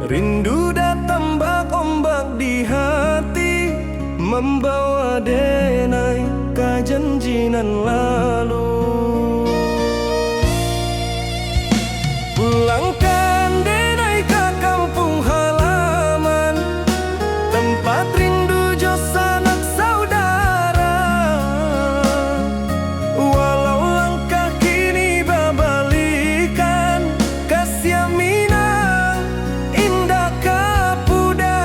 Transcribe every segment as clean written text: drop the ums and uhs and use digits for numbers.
Rindu datang bak ombak di hati, membawa denai kajanjinan lalu. Pulangkan denai ke kampung halaman, tempat rindu jo sanak saudara. Walau langkah kini babalikan, kasih Minang indah kapudar.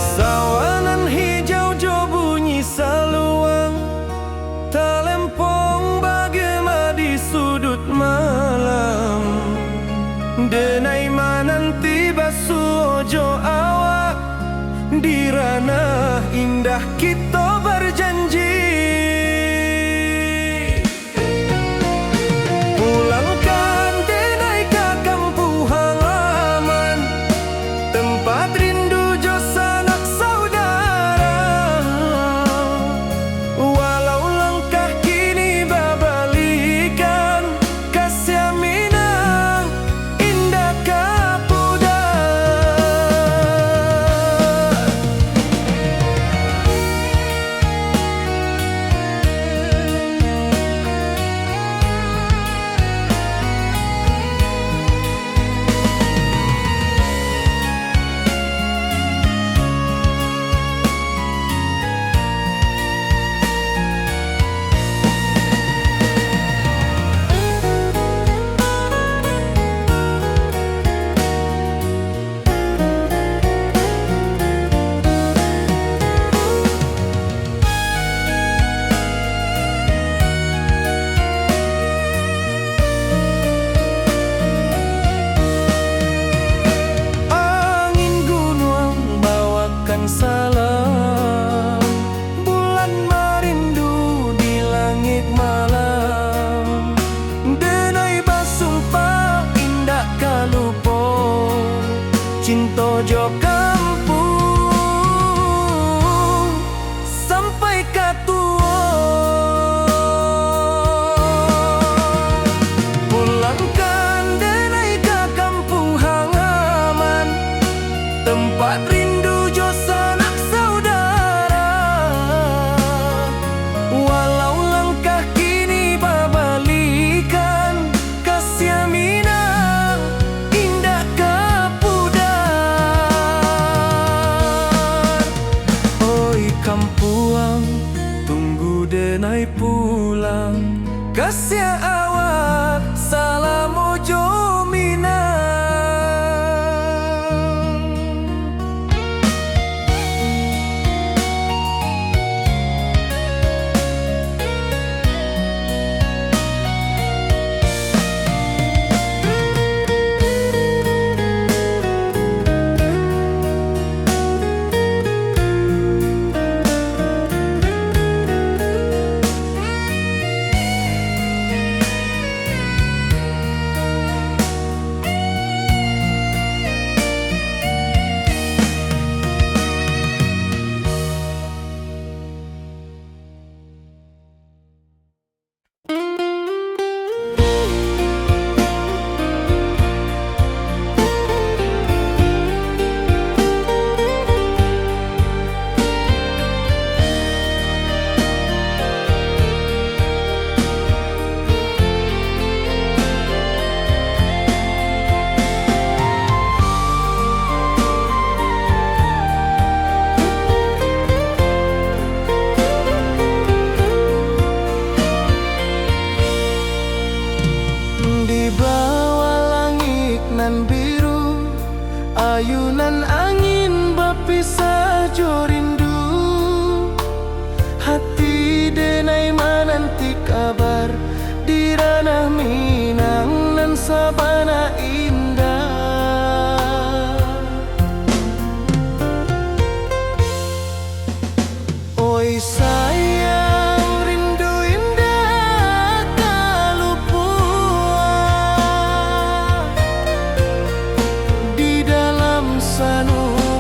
Sawanan hijau jo bunyi saluang, talempong bagema di sudut malam. Denai mananti basuh ojo awak, di ranah indah kita berjanji. Pulangkan denai ke kampung halaman, tempat rindu jo sanak saudara. Walau langkah kini babalikan, kasih Minang indah kapudar. Angin gunung bawakan salam, bulan merindu di langit malam. Denai basumpah indah kalupo, cinta jo kampung sampai katua. Pulangkan denai ke kampung halaman, tempat rindu jo sanak saudara. Walau langkah kini babalikan, kasih Minang indah kapudar. Oi kampuang, tunggu denai pulang, kasih awak salam ojo Minang. Di bawah langit nan biru, ayunan angin berpisah jo rindu. Hati denai mananti kabar, di ranah Minang nan sabana indah. Oi sayang, rindu indah kalupua, di dalam sanubari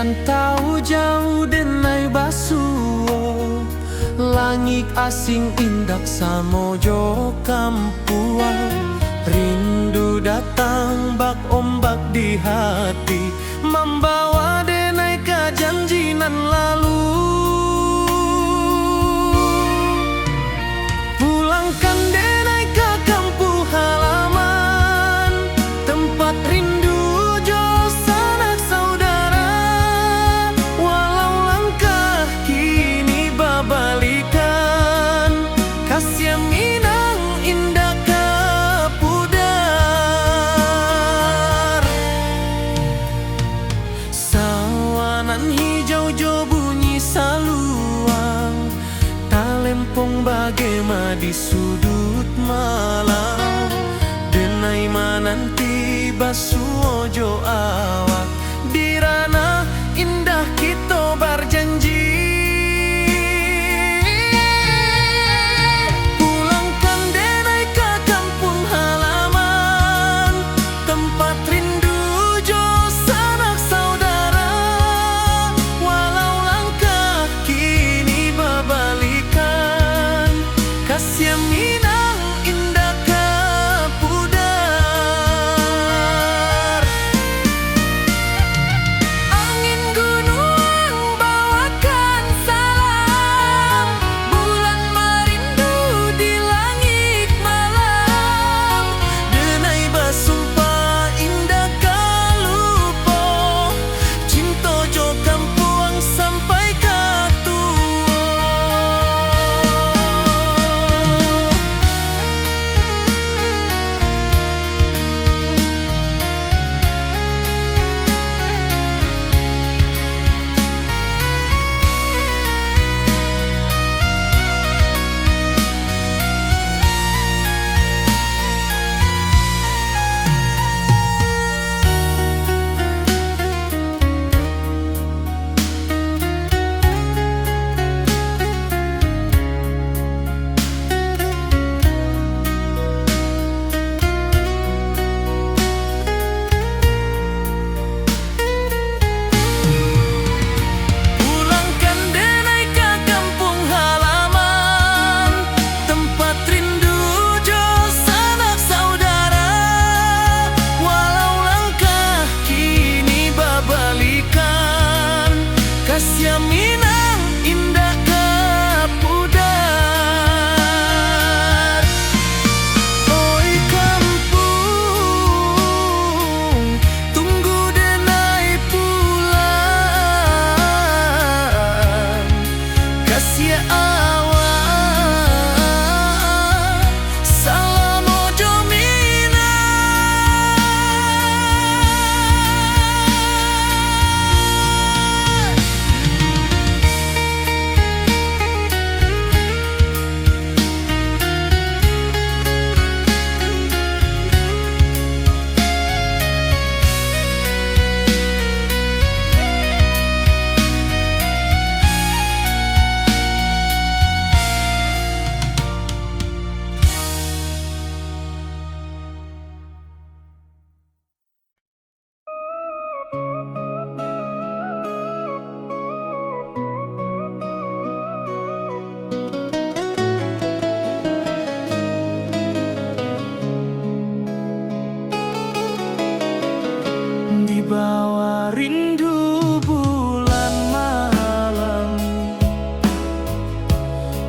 rantau jauh denai basuo, langit asing indak samojo kampuang. Rindu datang bak ombak di hati, membawa denai ke janji nan lalu. Pulangkan denai ke kampung halaman, tempat rindu jo sanak saudara. Walau langkah kini babalikan, kasih minang indah ke pudar. Sawanan hijau jo bunyi saluang, talempong bagema di sudut malam. Denai mananti basuo jo awak, di ranah indah kita berjanji. Pulangkan denai ke kampung halaman, tempat rindu jo sanak saudara. Walau langkah kini babalikan, kasih minang indah ke pudar. Angin gunung bawakan salam, bulan merindu di langit malam. Denai basumpah indah kalupo, cinta jo kampuang sampai ke tua. Pulangkan denai ke kampung halaman, tempat rindu jo sanak saudara. Walau langkah kini babalikan, kasih minang indah ke pudar. Oi kampung, tunggu denai pulang. Kasih awak, salam ojo minang. Di bawah rindu bulan malam,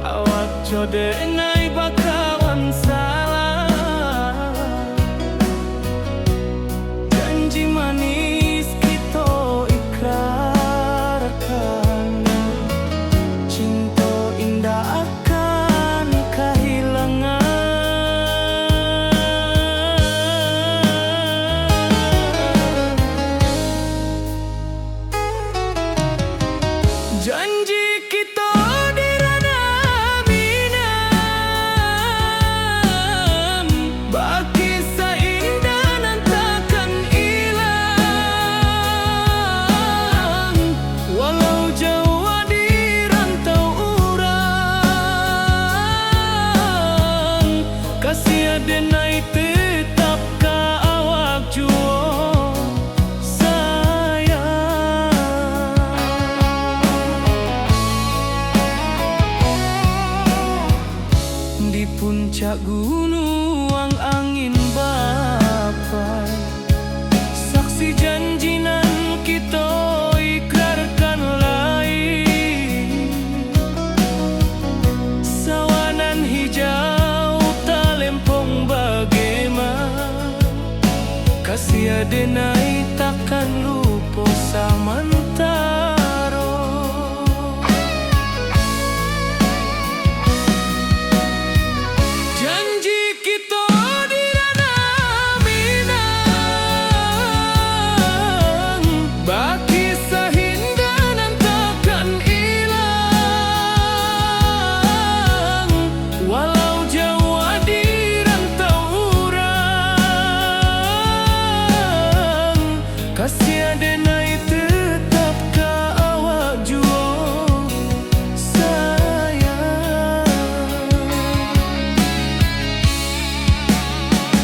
awak jo denai bakawan salam. Janji manis kita ikrarkan, cinta indah akan kehilangan. Janji kita di ranah minang, puncak gunung angin bapai, saksi janji nan kita ikrarkan lain. Sawanan hijau talempong bagaimana, kasih adenai takkan lupa samantaro. Janji kita di ranah Minang, baki sahindanan takkan hilang. Walau jauh di rantau urang, kasih adenai tetap ka awak jua sayang.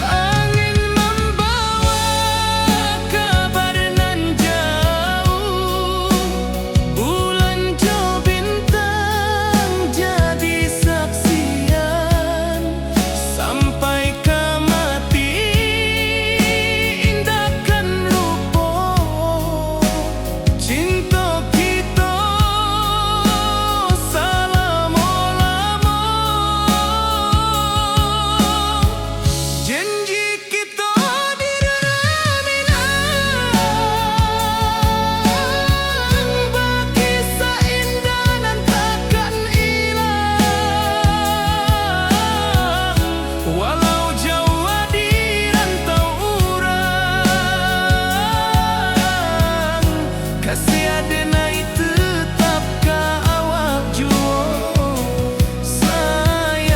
Angin membawa kabar nan jauh, bulan jo bintang jadi saksian. Sampai ke mati indahkan lupa cinta kita selama-lama. Janji kita di ranah Minang, baki seindah nan takkan hilang. Walau jauh di rantau urang, kasih adenai tetap ka awak jua sayang.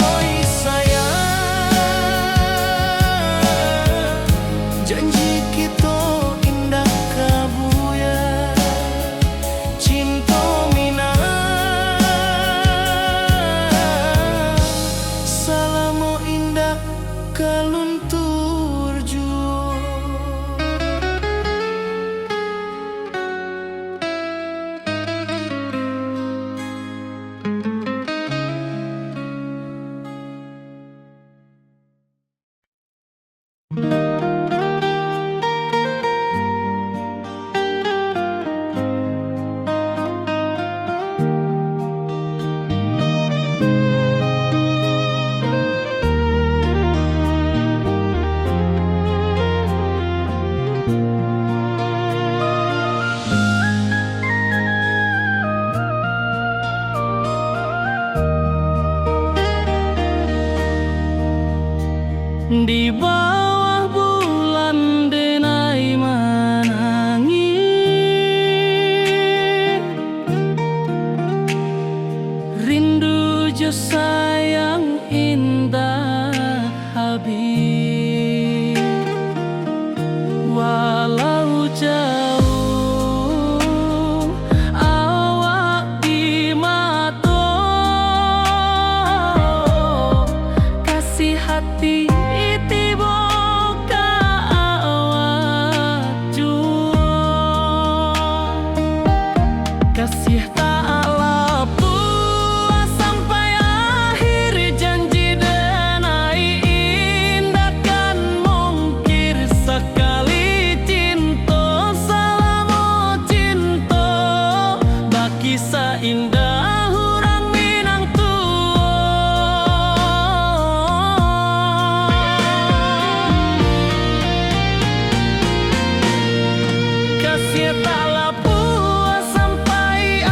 Oi sayang, janji kita indah kabuya, cinta Minang selama indah kaluntur jua. Di bawah bulan denai menangi, rindu jo sayang indah habis. Walau jauh awak di mata, kasih hati tiba ka awak jua. Kasih tak lapuk sampai akhir janji denai indahkan mungkir sekali cinta selama cinta, baki seindah urang Minang kasih tak lapuk sampai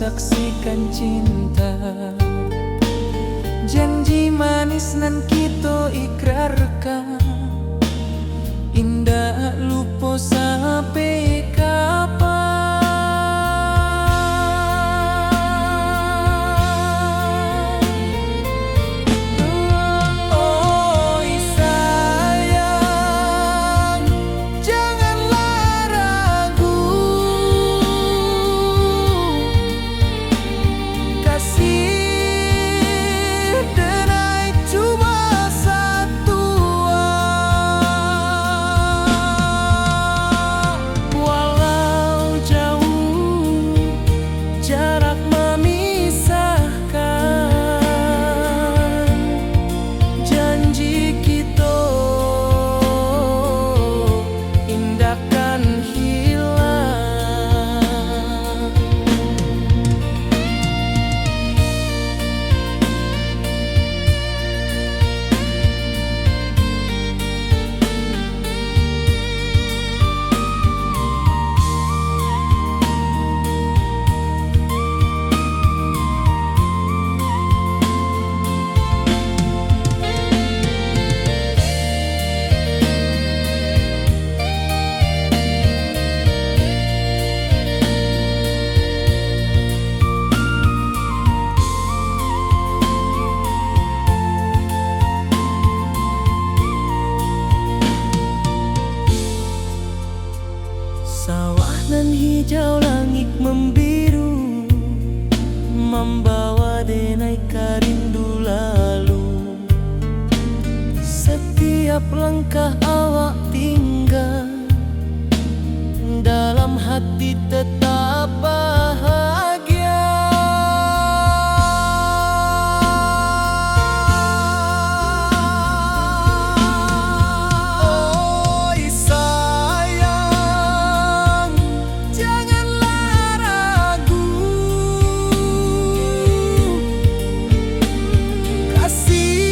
saksikan cinta. Janji manis nan kita ikrarkan, indah lupa sampai kapan. Oi sayang, janganlah ragu, kasih denai cuma satu. Walau jauh jarak memisahkan, janji kita indahkan hilang. Sawah nan hijau, langit membiru, membawa denai karindu lalu. Setiap langkah awak tinggal, dalam hati tetap bahagia. Oi sayang, janganlah ragu, kasih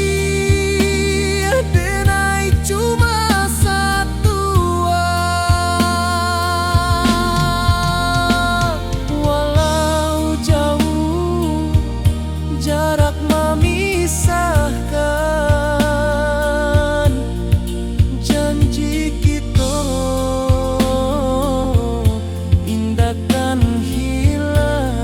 denai cuma satu. Walau jauh jarak memisahkan, janji kita indahkan hilang.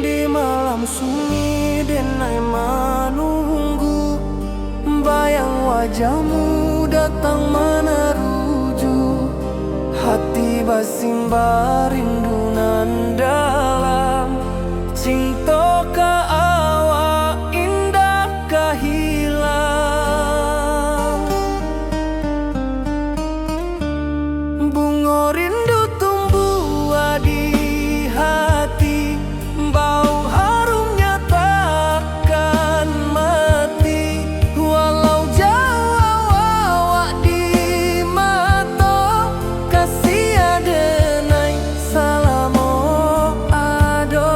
Di malam sunyi denai menunggu, bayang wajahmu datang meneruju. Hati basimba rindu nan dalam, cinta ka awak indah ka hilang. Bunga rindu tumbuh di hati, bau harumnya takkan mati. Walau jauh awak di mata, kasih adenai salamo ado.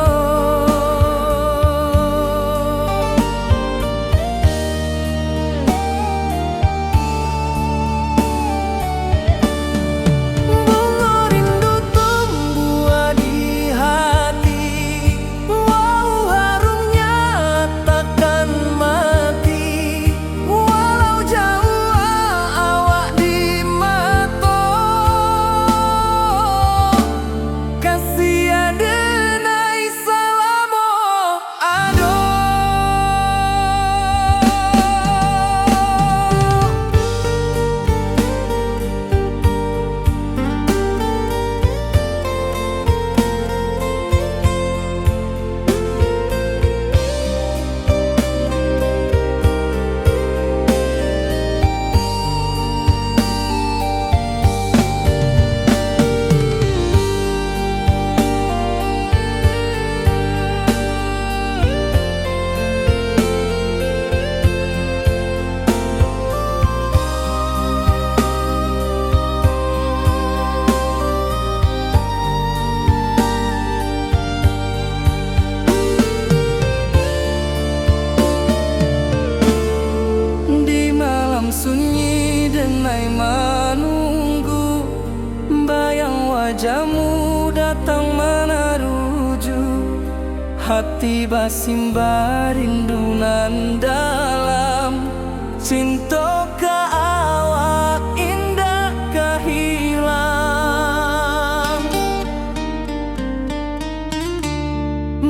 denai menunggu, bayang wajahmu datang meneruju. Hati basimba rindunan dalam cinta ke awak indah kehilang.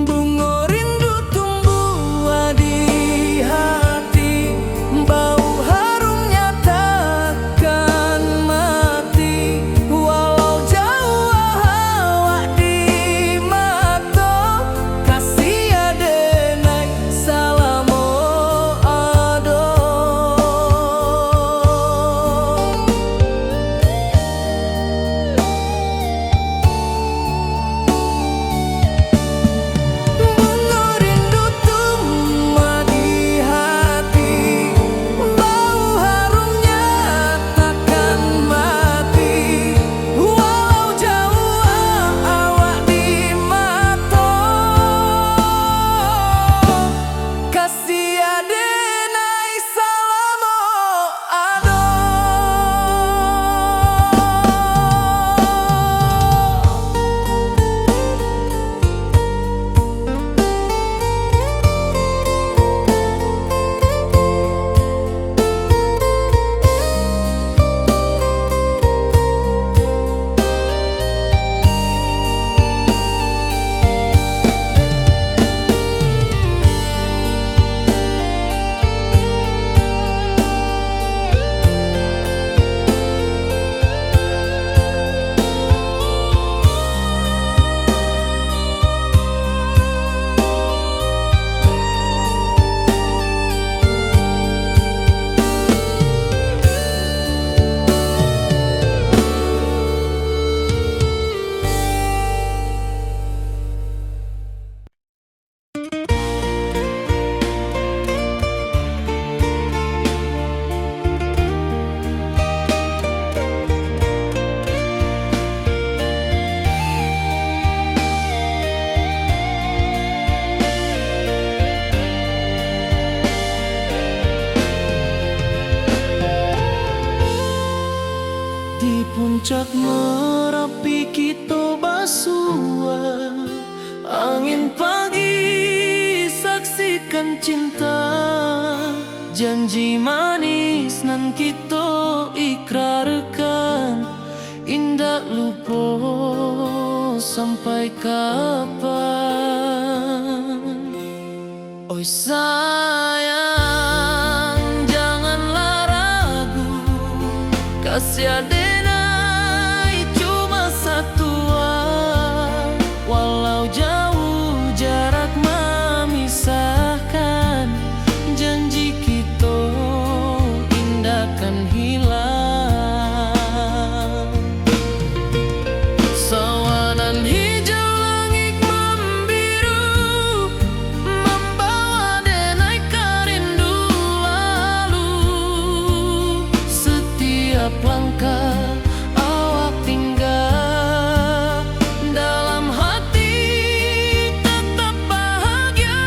Bunga rindu tumbuh di hati, bau harumnya takkan mati. Walau jauh awak di mata, kasih adenai salamo ado. Bunga rindu tumbuh di hati, bau harumnya takkan mati. Walau jauh awak di mata, kasih adenai salamo ado. Di puncak Merapi kita basua, angin pagi saksikan cinta. Janji manis nan kita ikrarkan, indah lupa sampai kapan. Oi sayang, janganlah ragu, kasih adenai cuma satu. Walau jauh jarak memisahkan, janji kita indah kan hilang. Sawanan hijau langit membiru, membawa denai kerindu lalu. Setiap langkah awak tinggal, dalam hati tetap bahagia.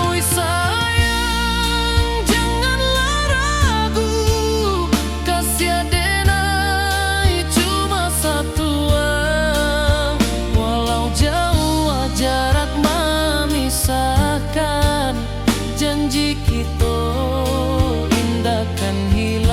Oi sayang, janganlah ragu, kasih adenai cuma satu. Walau jauh jarak memisahkan, janji kita indah kan hilang.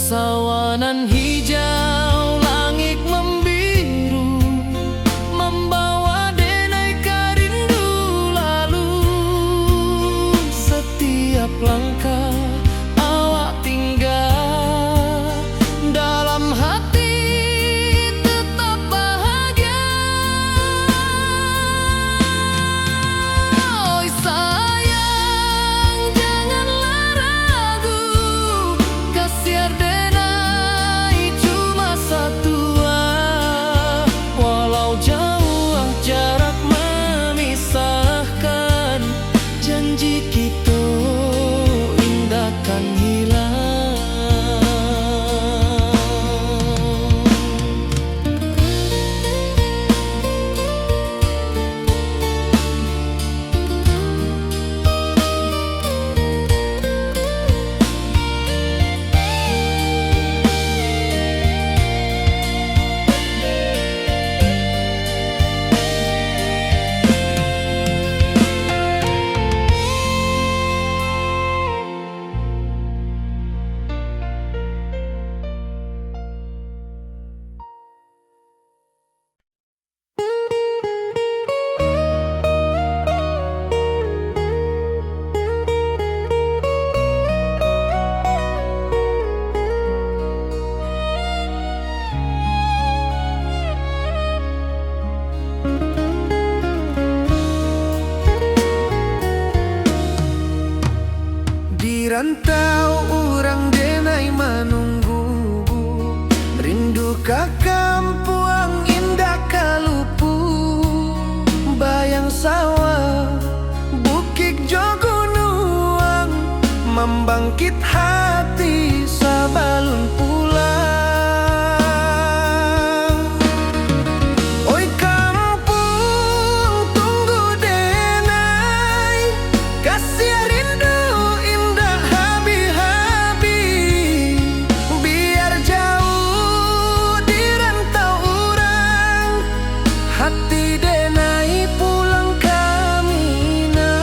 Sawanan hijau langit membiru, membawa denai kerindu lalu. Setiap langkah awak tinggal, dalam hati tetap bahagia. Oi sayang, janganlah ragu, kasih ka kampuang indah kalupu, bayang sawah bukit jogunuang, membangkit hati sabalun pulang. Oi kampung tunggu denai, kasih rindu indah habi-habi, biar jauh di rantau orang, hati denai pulang kami nang.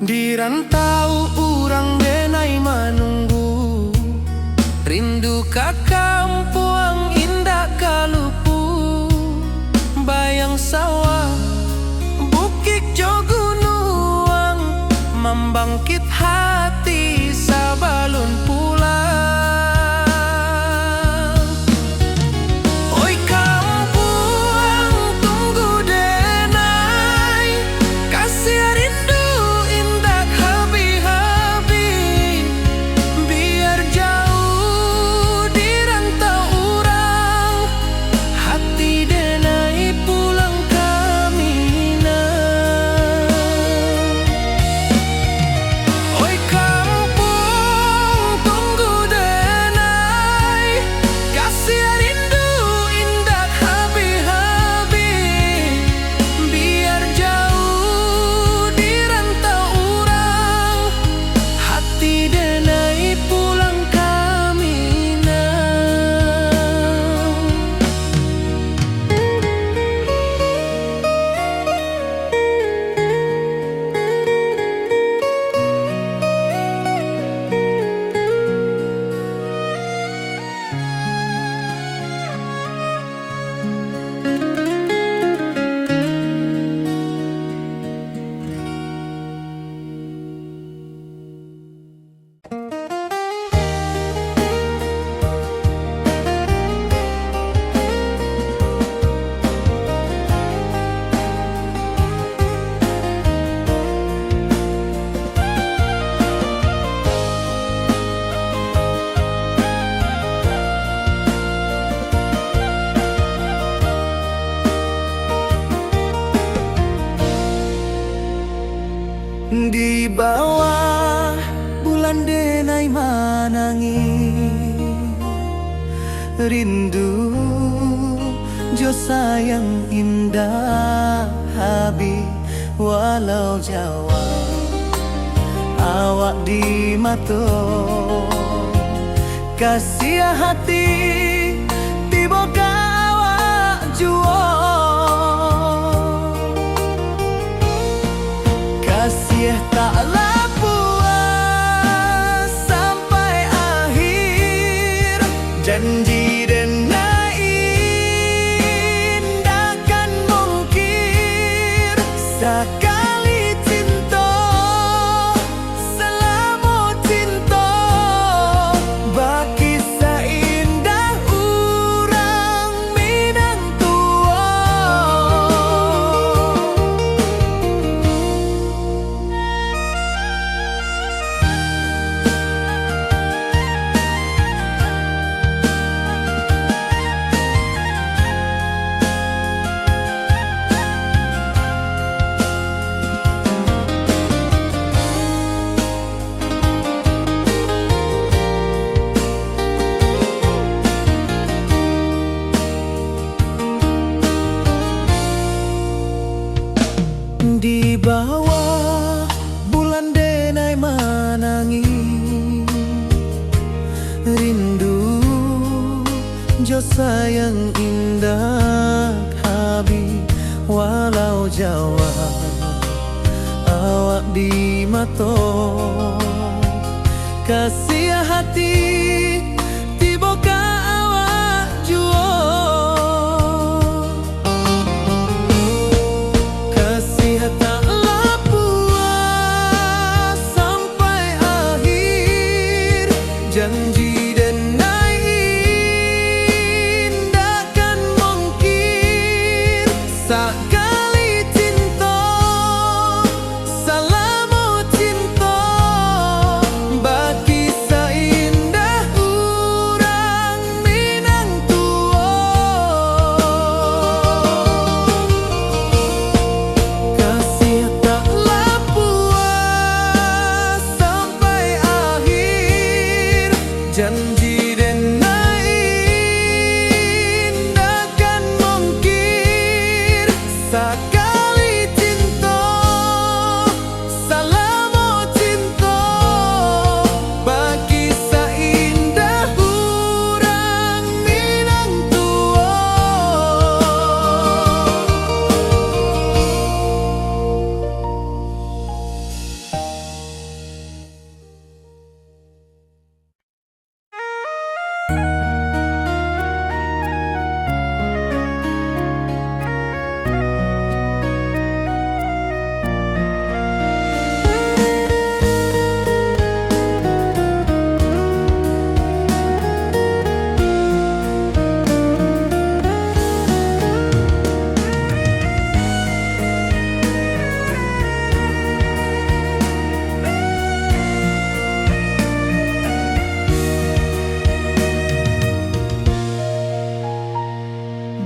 Di rantau urang denai manunggu, rindu ka kampuang indah kalupu, bayang sawah bukit jogunuang, membangkit hati sabalun pulang. Oi kampuang tunggu denai, kasih rindu indah habi-habi, biar jauh di rantau urang, hati denai pulang kami nang. Oi kampung tunggu denai, kasih rindu indah habi-habi, biar jauh di rantau urang, hati denai pulang kami nang. Di bawah bulan denai manangi, rindu jo sayang indah habi, walau Jawa awak di mato, kasih hati tiba ka awak juo, kasih taklah puas sampai akhir, janji denai indah kan mungkir, sekali cinta selama cinta, baki seindah urang Minang tua. Di bawah bulan denai manangi, jo sayang indah habi walau Jawa awak di mato kasih hati tiboka awak juo kasih tak puas sampai akhir janji sekali cinta salamu cinta bagi seindah urang Minang tua kasih taklah puas sampai akhir janji sekali cinta salamu cinta bagi seindah urang Minang tua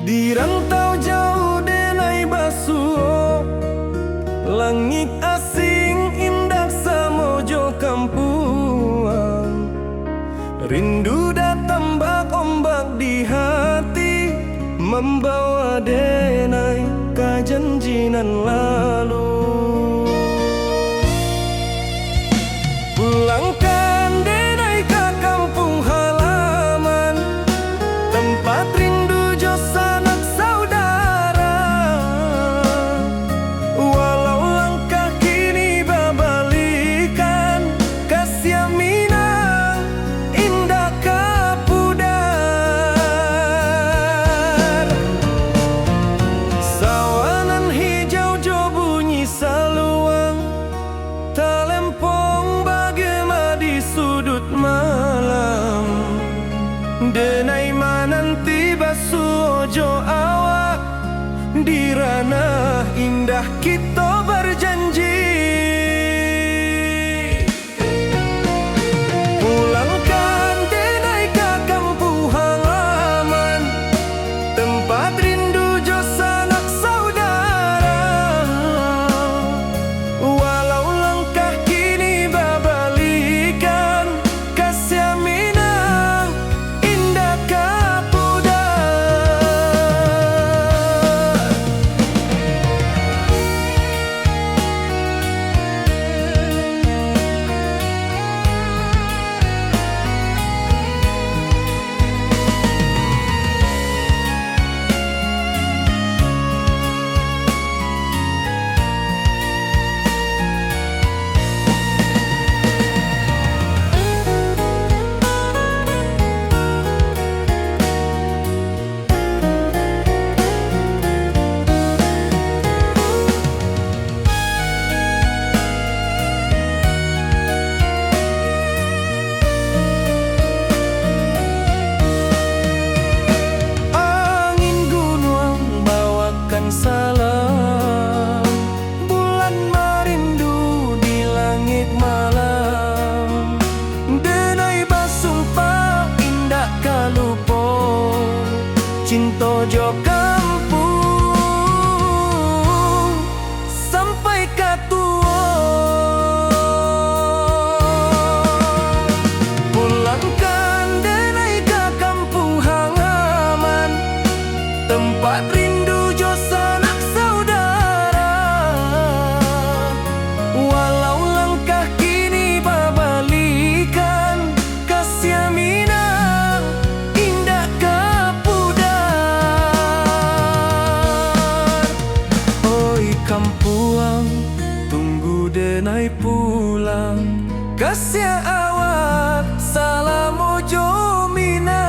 di rantau jauh denai basuh langit asing indah samojo kampuan rindu datang bak ombak di hati membawa denai ke janjinan lalu pulangkan denai ke kampung halaman tempat rindu sanak saudara walau langkah kini babalikan kasih Minang indah kapudar sawanan hijau jo bunyi saluang talempong bagaimana di kasih awak salam ojo minang.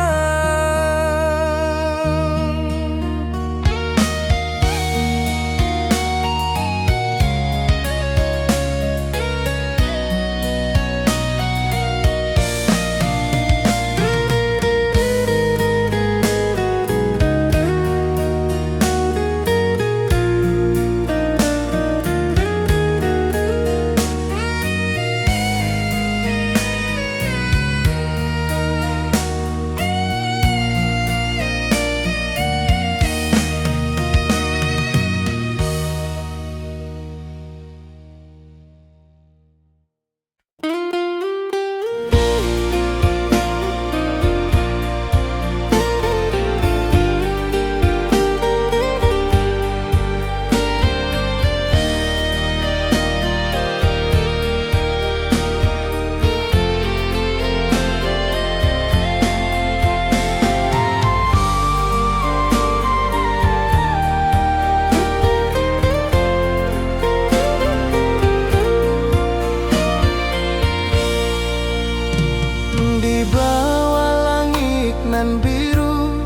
Di bawah langit nan biru,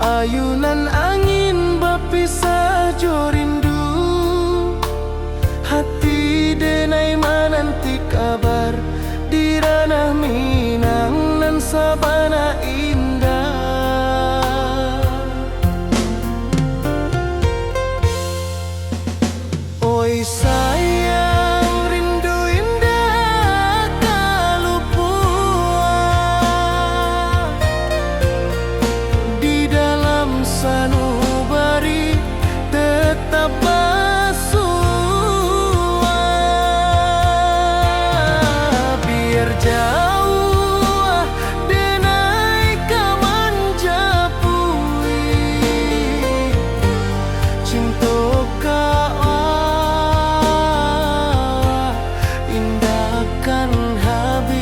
ayunan angin berpisah jo rindu. Hati denai menanti kabar di ranah Minang nan sabana indah. Oi sayang, rindu indah kalupua di dalam sanubari tetap bersua. Biar jauh denai kamanjapui cinta indahkan habis.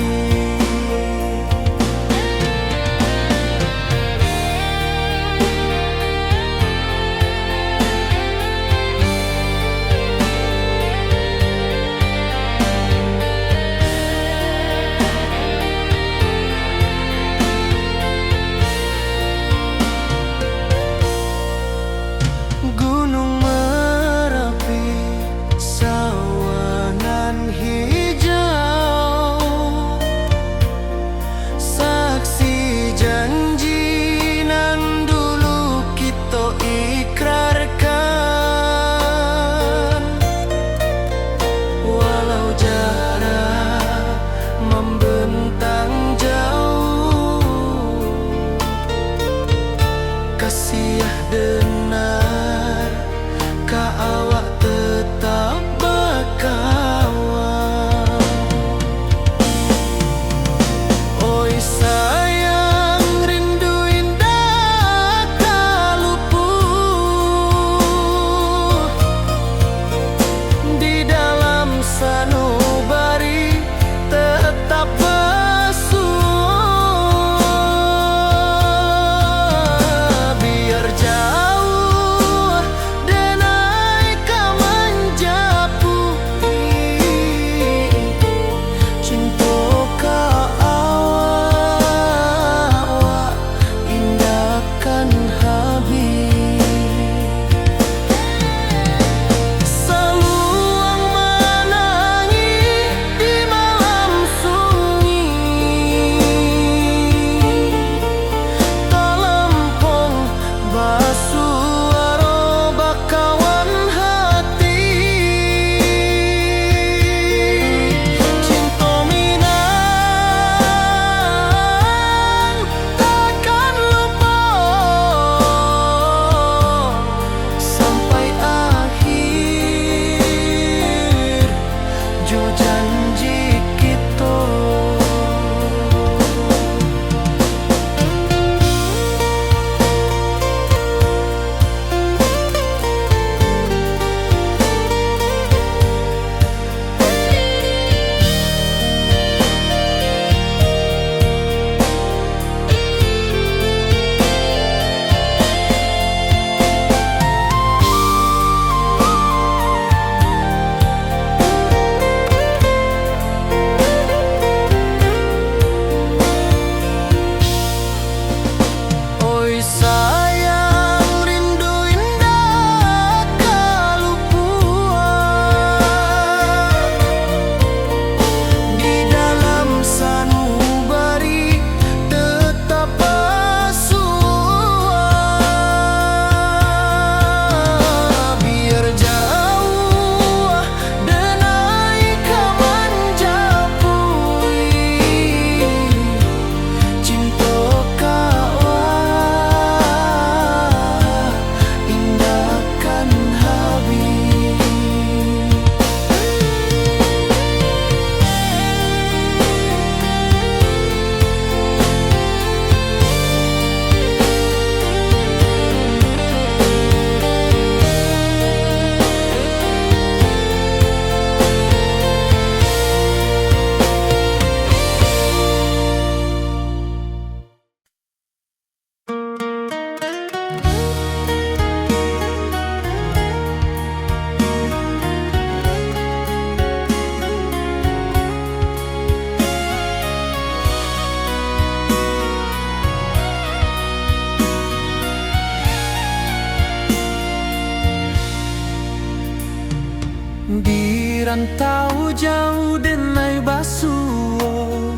rantau jauh denai basuo,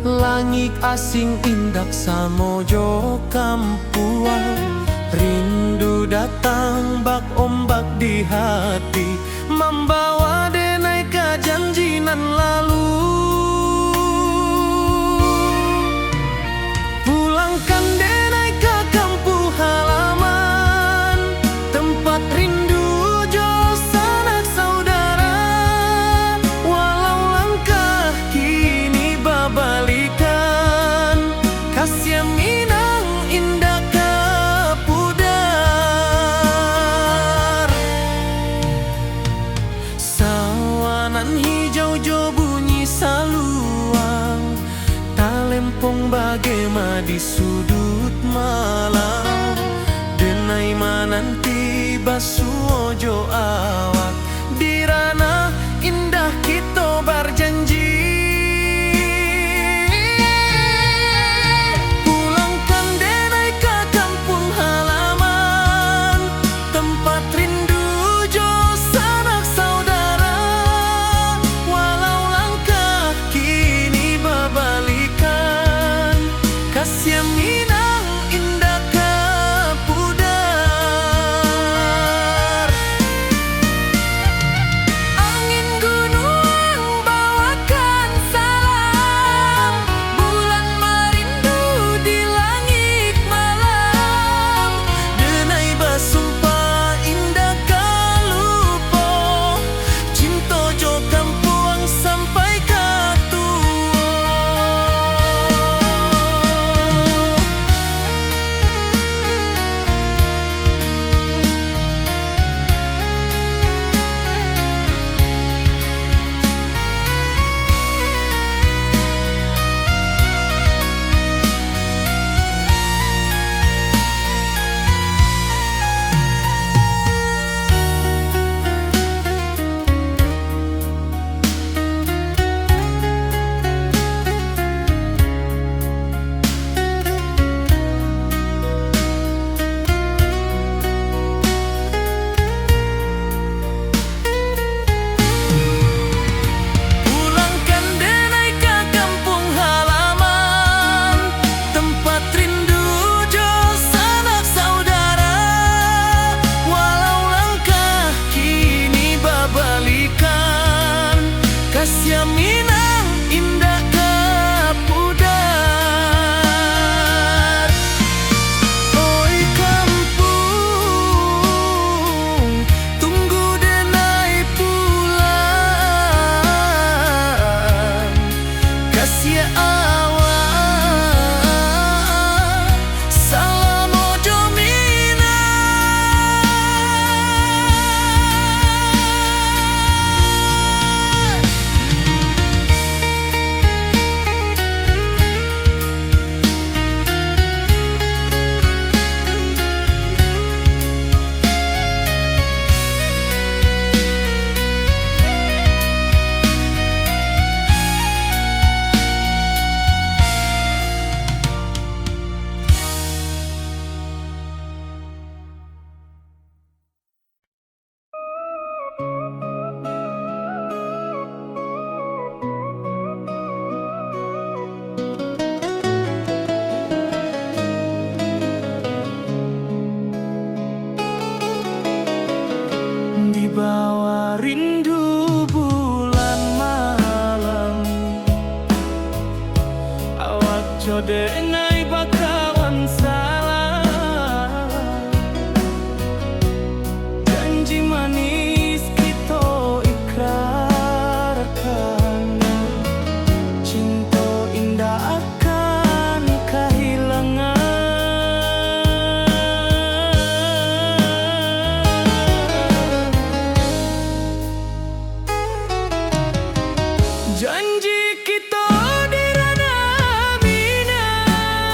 langit asing indak samojo kampuang. Rindu datang bak ombak di hati, membawa denai kejanjinan lalu. Pulangkan denai ke kampung halaman, tempat rindu jo sanak saudara. Walau langkah kini babalikan, kasih minang indah ke pudar. Sawanan hijau jo bunyi saluang, talempong bagema di sudut malam. Denai mananti basuo jo awak, di ranah indah kita berjanji. Pulangkan denai ke kampung halaman, tempat rindu jo sanak saudara. Walau langkah kini babalikan, kasih minang indah ke pudar. Angin gunung bawakan salam, bulan merindu di langit malam. Denai basumpah indah kalupo, cinta jo kampuang sampai ke tua. Pulangkan denai ke kampung halaman, tempat rindu jo sanak saudara. Walau langkah kini babalikan, kasih minang indah ke pudar. Oi kampung, tunggu denai pulang. Kasih awak, salam ojo minang. Di bawah rindu bulan malam, awak jo denai bakawan salam. Janji manis kita ikrarkan, cinta indah akan kehilangan. Janji kita di ranah minang,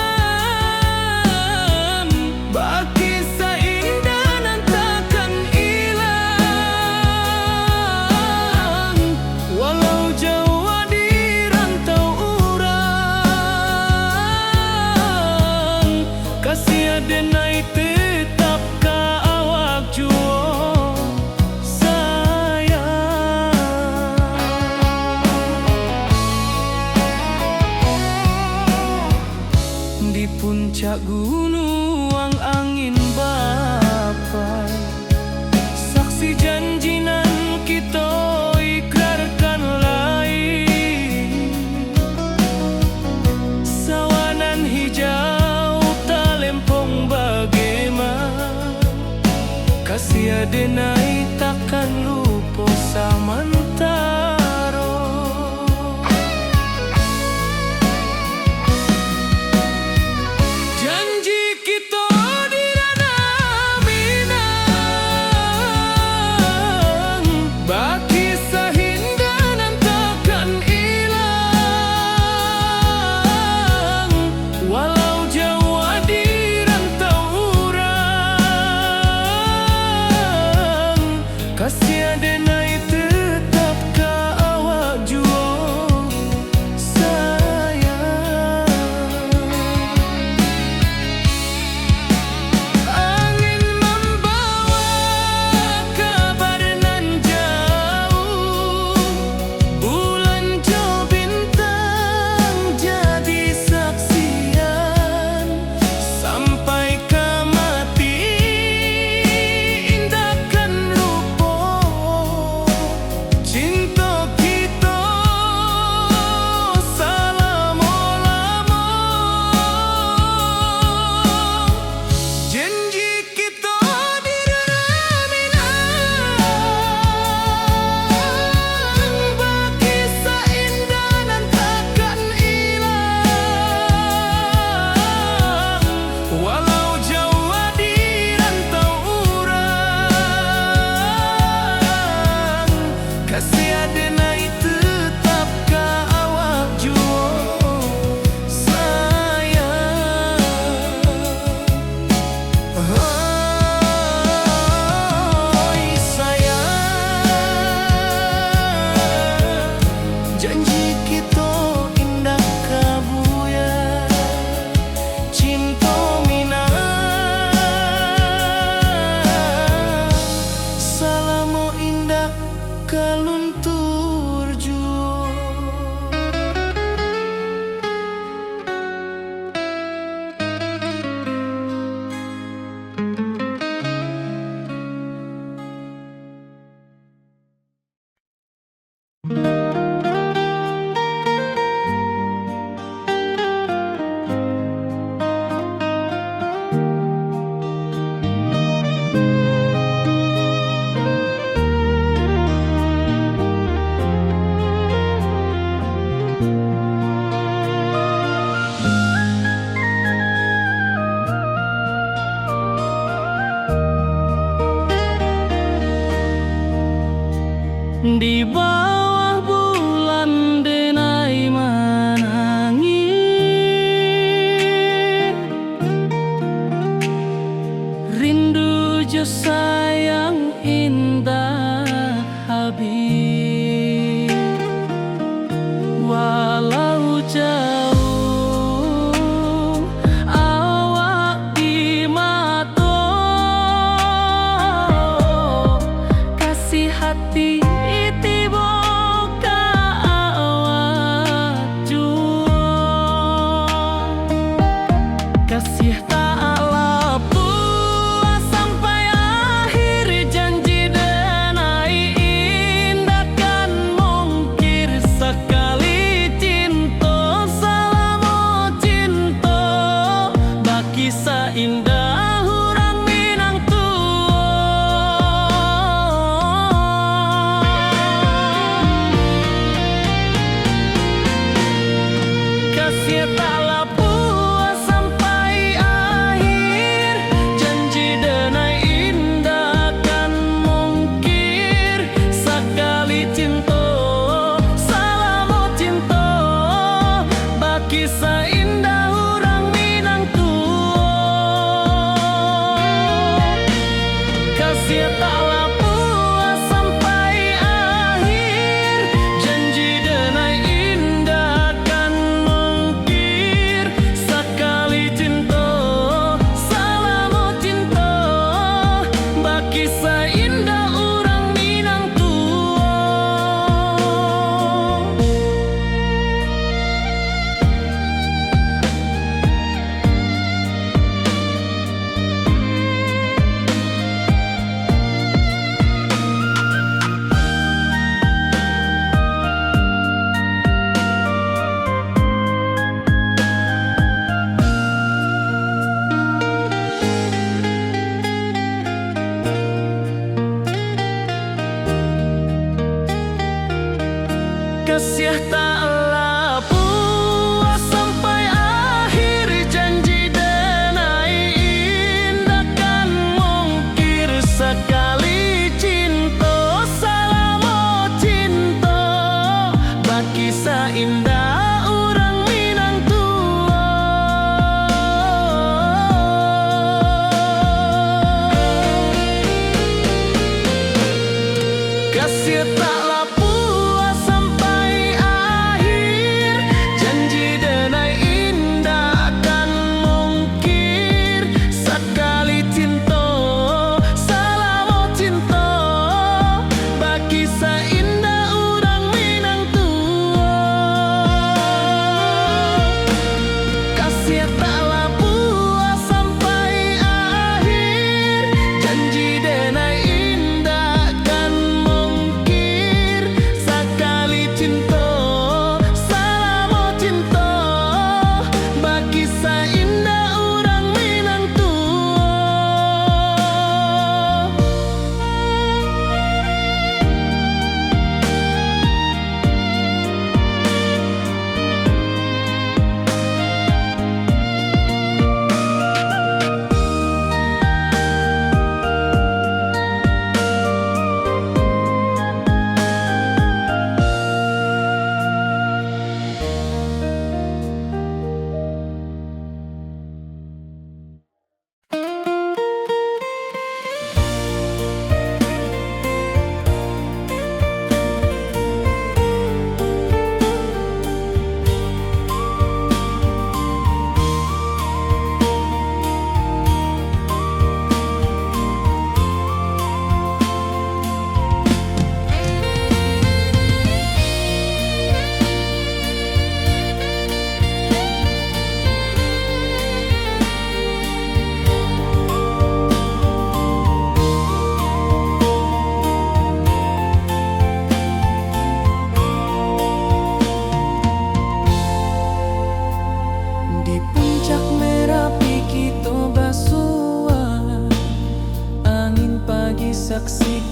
puncak gunung angin bapai, saksi janji nan kita ikrarkan lain. Sawanan hijau talempong bagaimana, kasih adenai takkan lupa samantaro. Janji kita di ranah Minang, baki sahindanan takkan hilang. Walau jauh di rantau urang, kasih adenai tetap ka awak jua sayang. Angin membawa kabar nan jauh, bulan jo bintang jadi saksian. Sampai ke mati indahkan lupa cinta kita selama-lama. Janji kita di ranah Minang, baki seindah nan takkan hilang. Walau jauh di rantau urang, kasih adenai tetap ka awak jua sayang. Oi sayang, janji kita indah kabuya, cinta Minang selama indah kaluntur jua. Di bawah bulan denai menangi, rindu jo sayang indah habis. Walau jauh awak di mata, kasih hati tiba ka awak jua. Kasih tak lapuk sampai akhir janji denai indahkan mungkir sekali cinta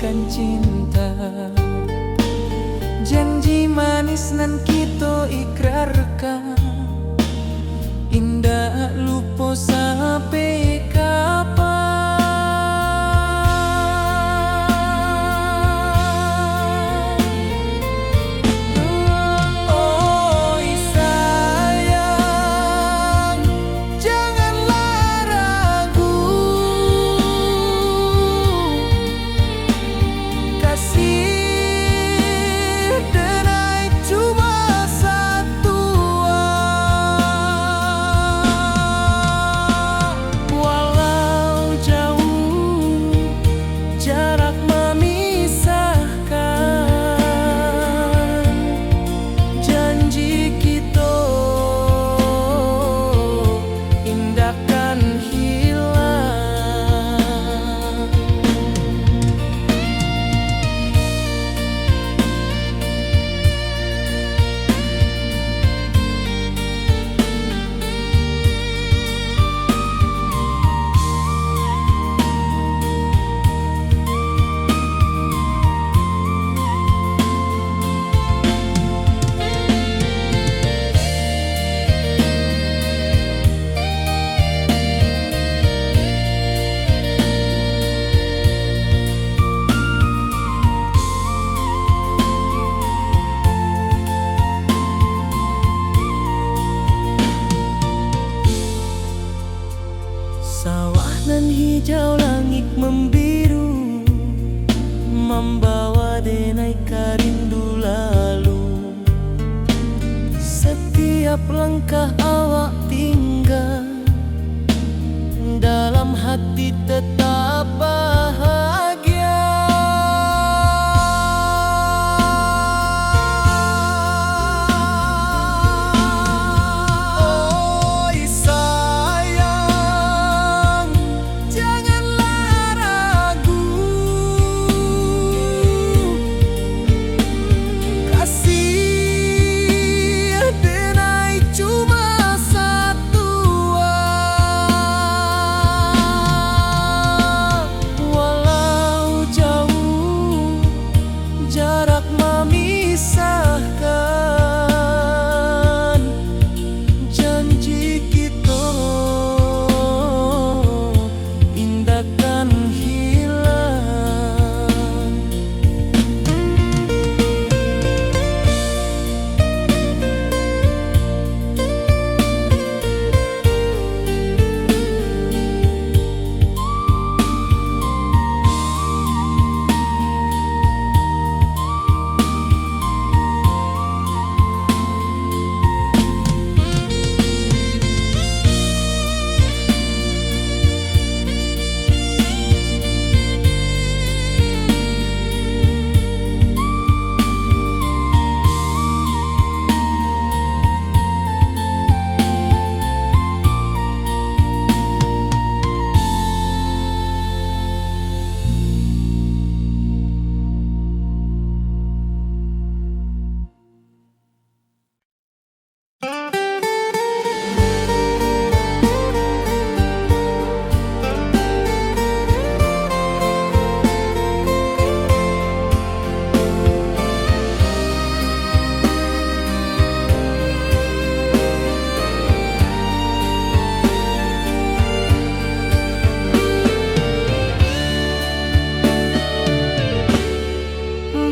menyatakan cinta. Janji manis nan kita ikrarkan, indah lupa sampai kapan. Oi sayang, janganlah ragu, kasih denai cuma satu. Walau jauh jarak memisahkan, janji kita indahkan hilang. Sawah nan hijau, langit membiru, membawa denai karindu lalu. Setiap langkah awak tinggal, dalam hati tetap bahagia. Oi sayang, janganlah ragu, kasih denai cuma satu. Walau jauh jarak memisahkan, janji kita indahkan hilang.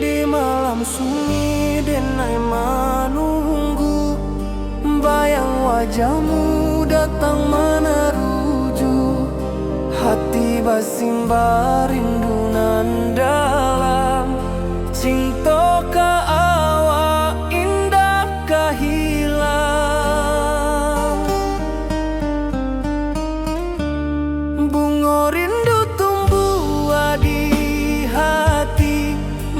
Di malam sunyi denai menunggu, bayang wajahmu datang meneruju. Hati basimba rindu nan dalam, cinta ka awak indah ka hilang. Bunga rindu tumbuh di hati,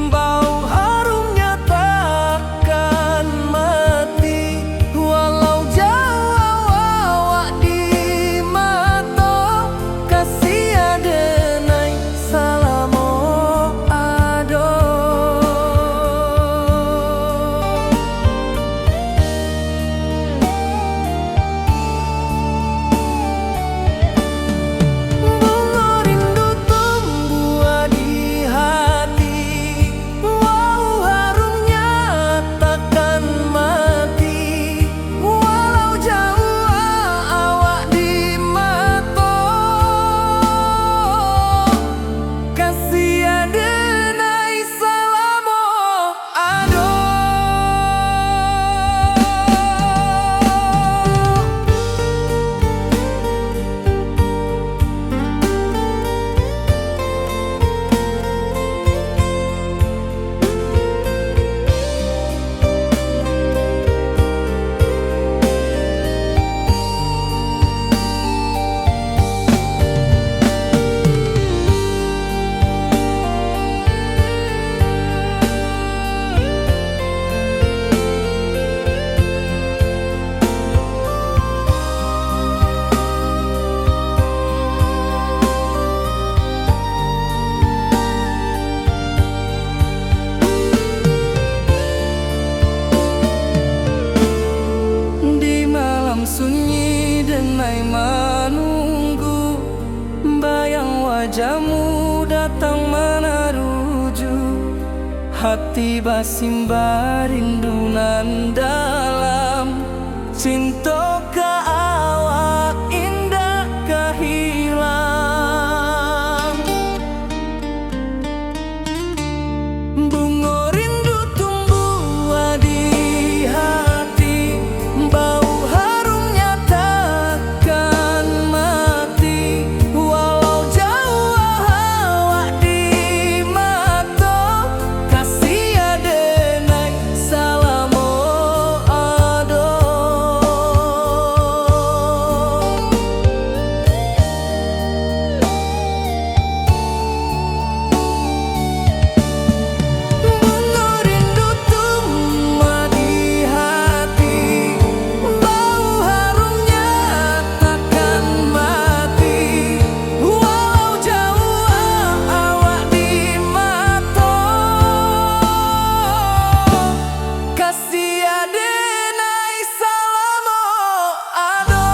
bau harumnya takkan mati. Walau jauh awak di mata, kasih denai salam denai menunggu, bayang wajahmu datang meneruju, hati basimba rindunan dalam cinta ka awak indah kehilang. Bunga rindu tumbuh di hati, bau harumnya takkan mati, walau jauh awak di mata, kasih adenai salamo ado. Bunga rindu tumbuh di hati, bau harumnya takkan mati, walau jauh awak di mata, kasih adenai salamo ado.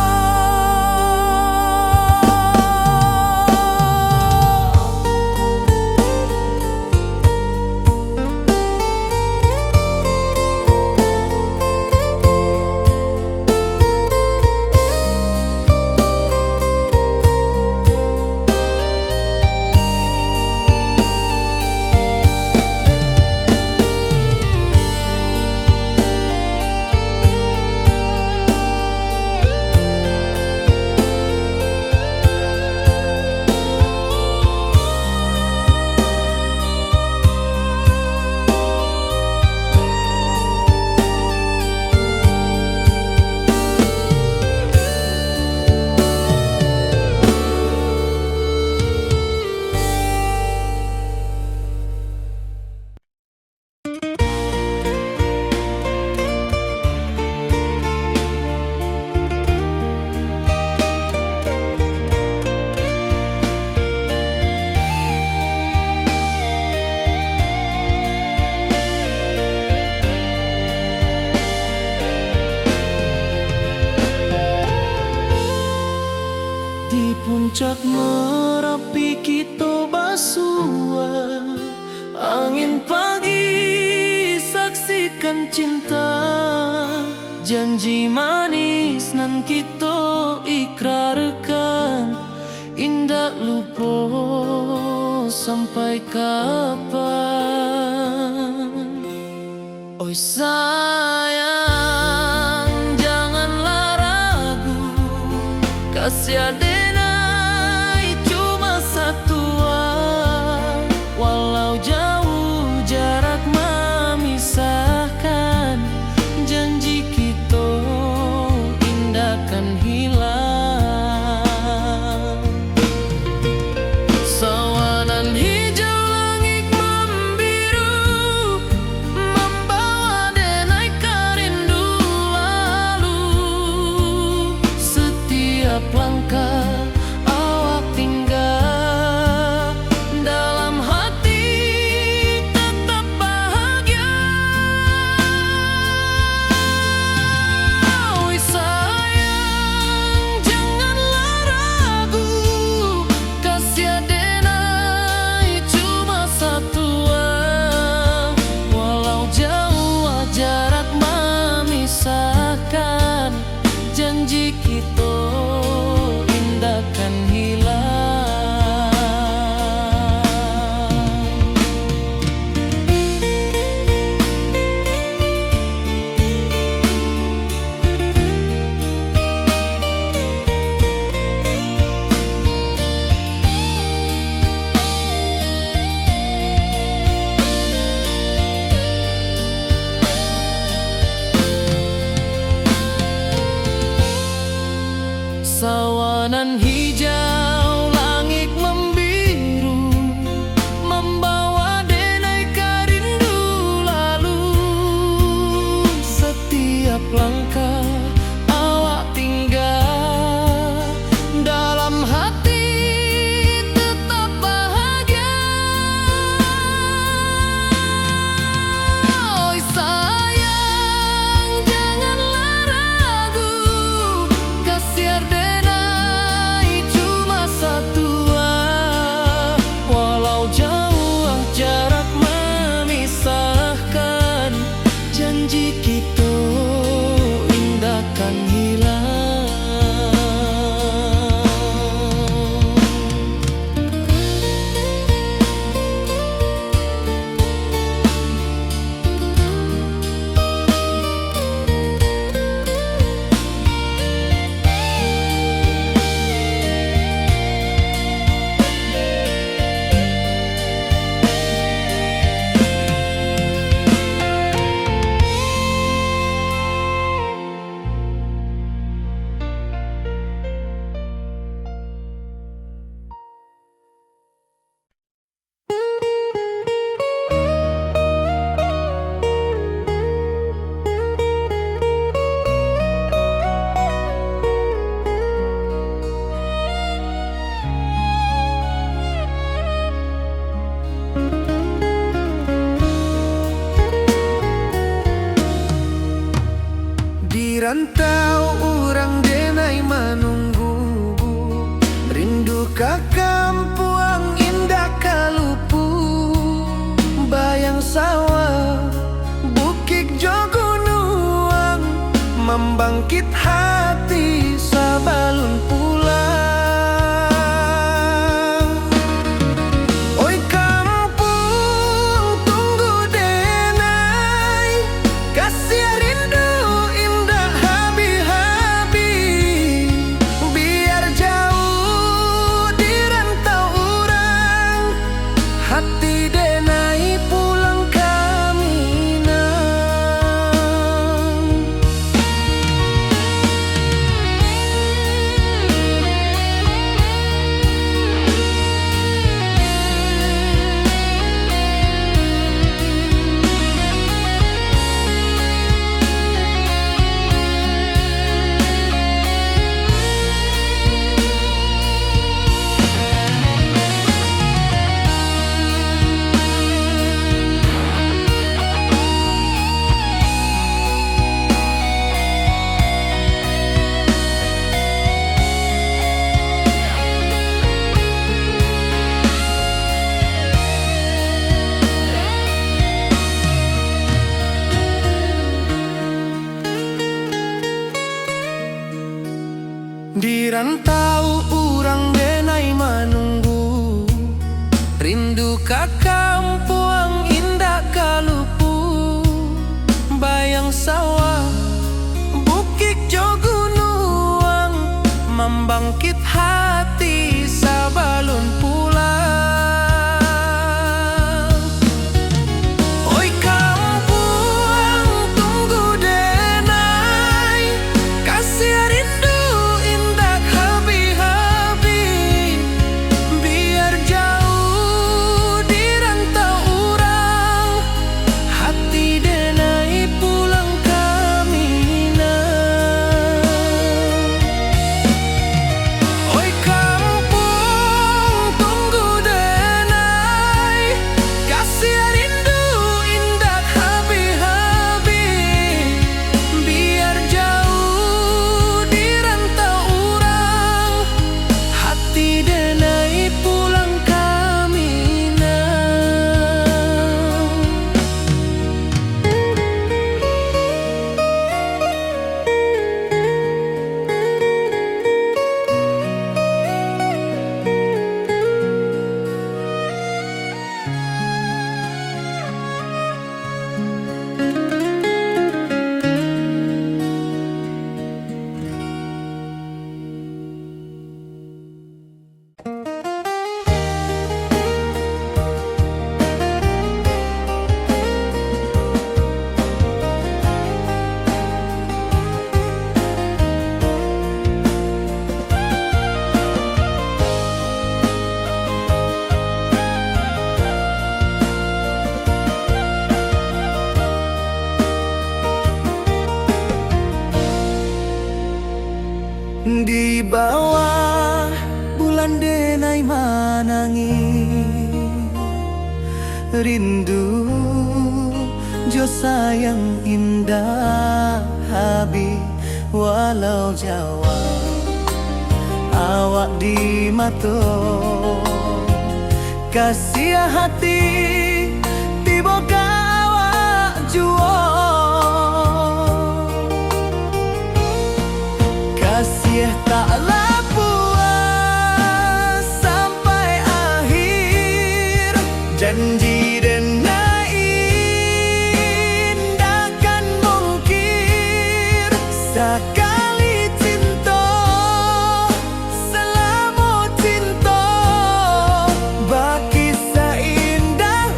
Di puncak Merapi kita basua, angin pagi saksikan cinta, janji manis nan kita ikrarkan, indah lupa sampai kapan. Oi sayang, janganlah ragu, kasih adenai cuma satu, walau jauh jarak memisahkan, janji kita indah kan hilang. Sawanan hijau langit membiru, membawa denai kerindu lalu, setiap langkah awak tinggal, dalam hati tetap bahagia. Oi sayang, janganlah ragu, kasih adenai cuma satu, walau jauh jarak memisahkan, janji kita indah kan hilang. Sawanan hijau langit membiru, membawa denai kerindu lalu, setiap langkah awak tinggal, dalam hati tetap bahagia. Oi sayang, janganlah ragu, kasih adenai rantau urang denai menunggu, rindu ka kampuang indah kalupu, bayang sawah bukit jogunuang, membangkit hati sabalun pulang. Oi kampung tunggu denai, kasih rindu indah habi-habi, biar jauh di rantau urang, hati denai pulang ke Minang. Di rantau urang denai menunggu, rindu ka kampuang indah kalupu, bayang sawah bukit jogunuang, membangkit hati sabalun pulang. Oi kampuang tunggu denai, kasih rindu indah habi-habi, biar jauh di rantau urang, hati denai pulang ke Minang. Oi kampung tunggu denai, kasih rindu indah habi-habi, biar jauh di rantau urang, hati denai pulang ke Minang. Di bawah bulan denai manangi, rindu jo sayang indah habi, walau Jawa awak di mato, kasih hati tiba ka awak juo, kasih taklah puas sampai akhir, janji denai indah mungkir, sekali cinta selama cinta, baki seindah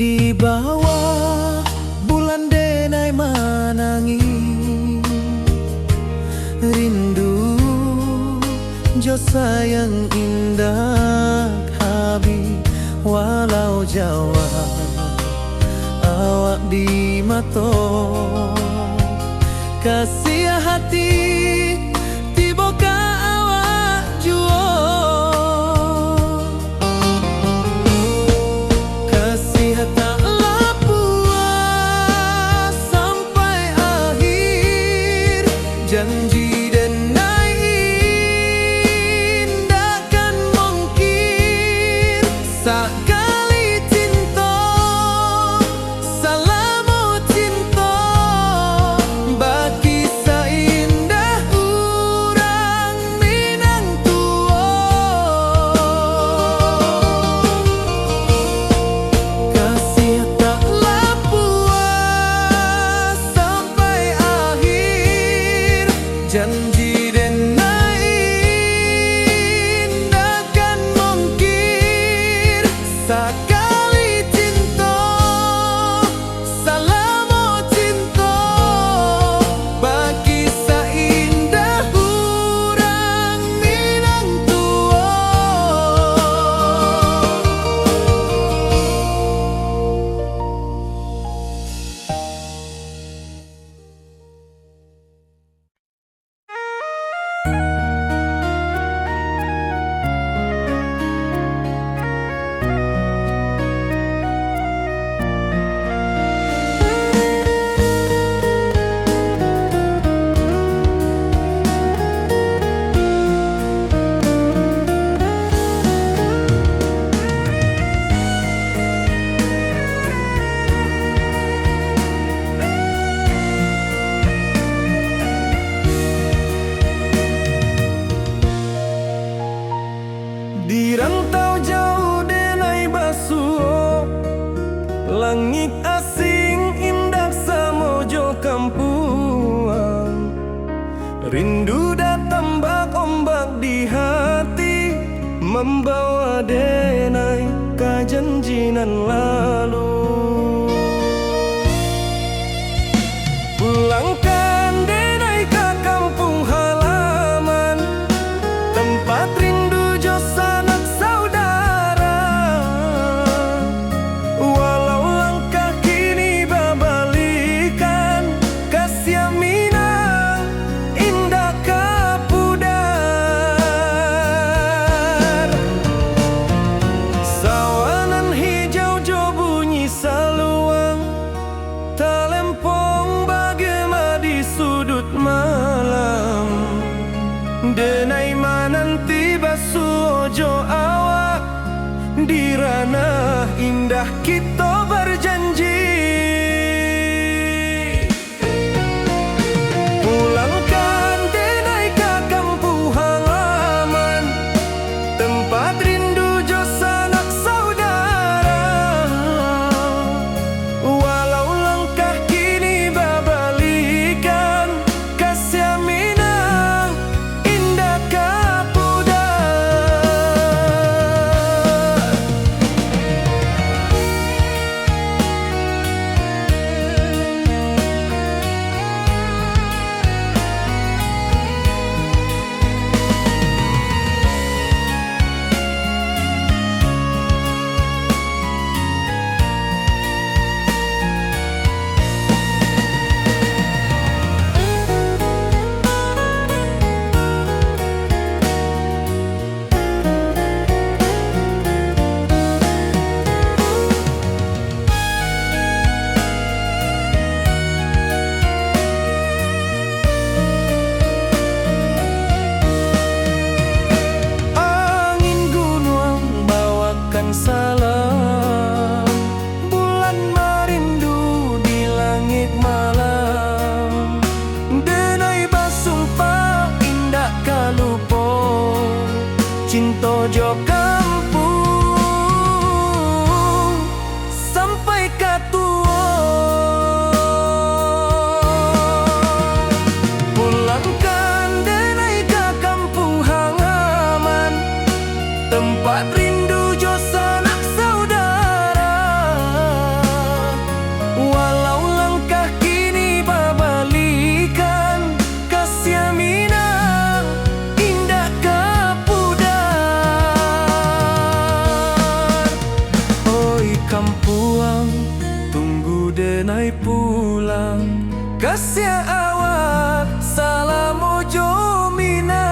Di bawah bulan denai manangi, rindu jo sayang indah habi. Walau Jawa awak di mato, kasih hati tiba ka awak juo. Kasih taklah puas sampai akhir, janji denai indakan mungkin. Sekali cinta salamu cinta, bagi seindah urang Minang tua. Kasih taklah puas sampai akhir, janji denai indakan mungkin. Sekali cinta salamu cinta, bagi seindah urang Minang tua. Di rantau jauh denai basuh, langit asing indah samojo kampuan. Rindu datang bak ombak di hati, membawa denai ke janjinan lalu. Pulangkan denai ke kampung halaman, tempat rindu jo sanak saudara. Walau langkah kini babalikan, kasih Minang indah kapudar. Sawanan hijau jo nai pulang kasih awak salam ojo minang.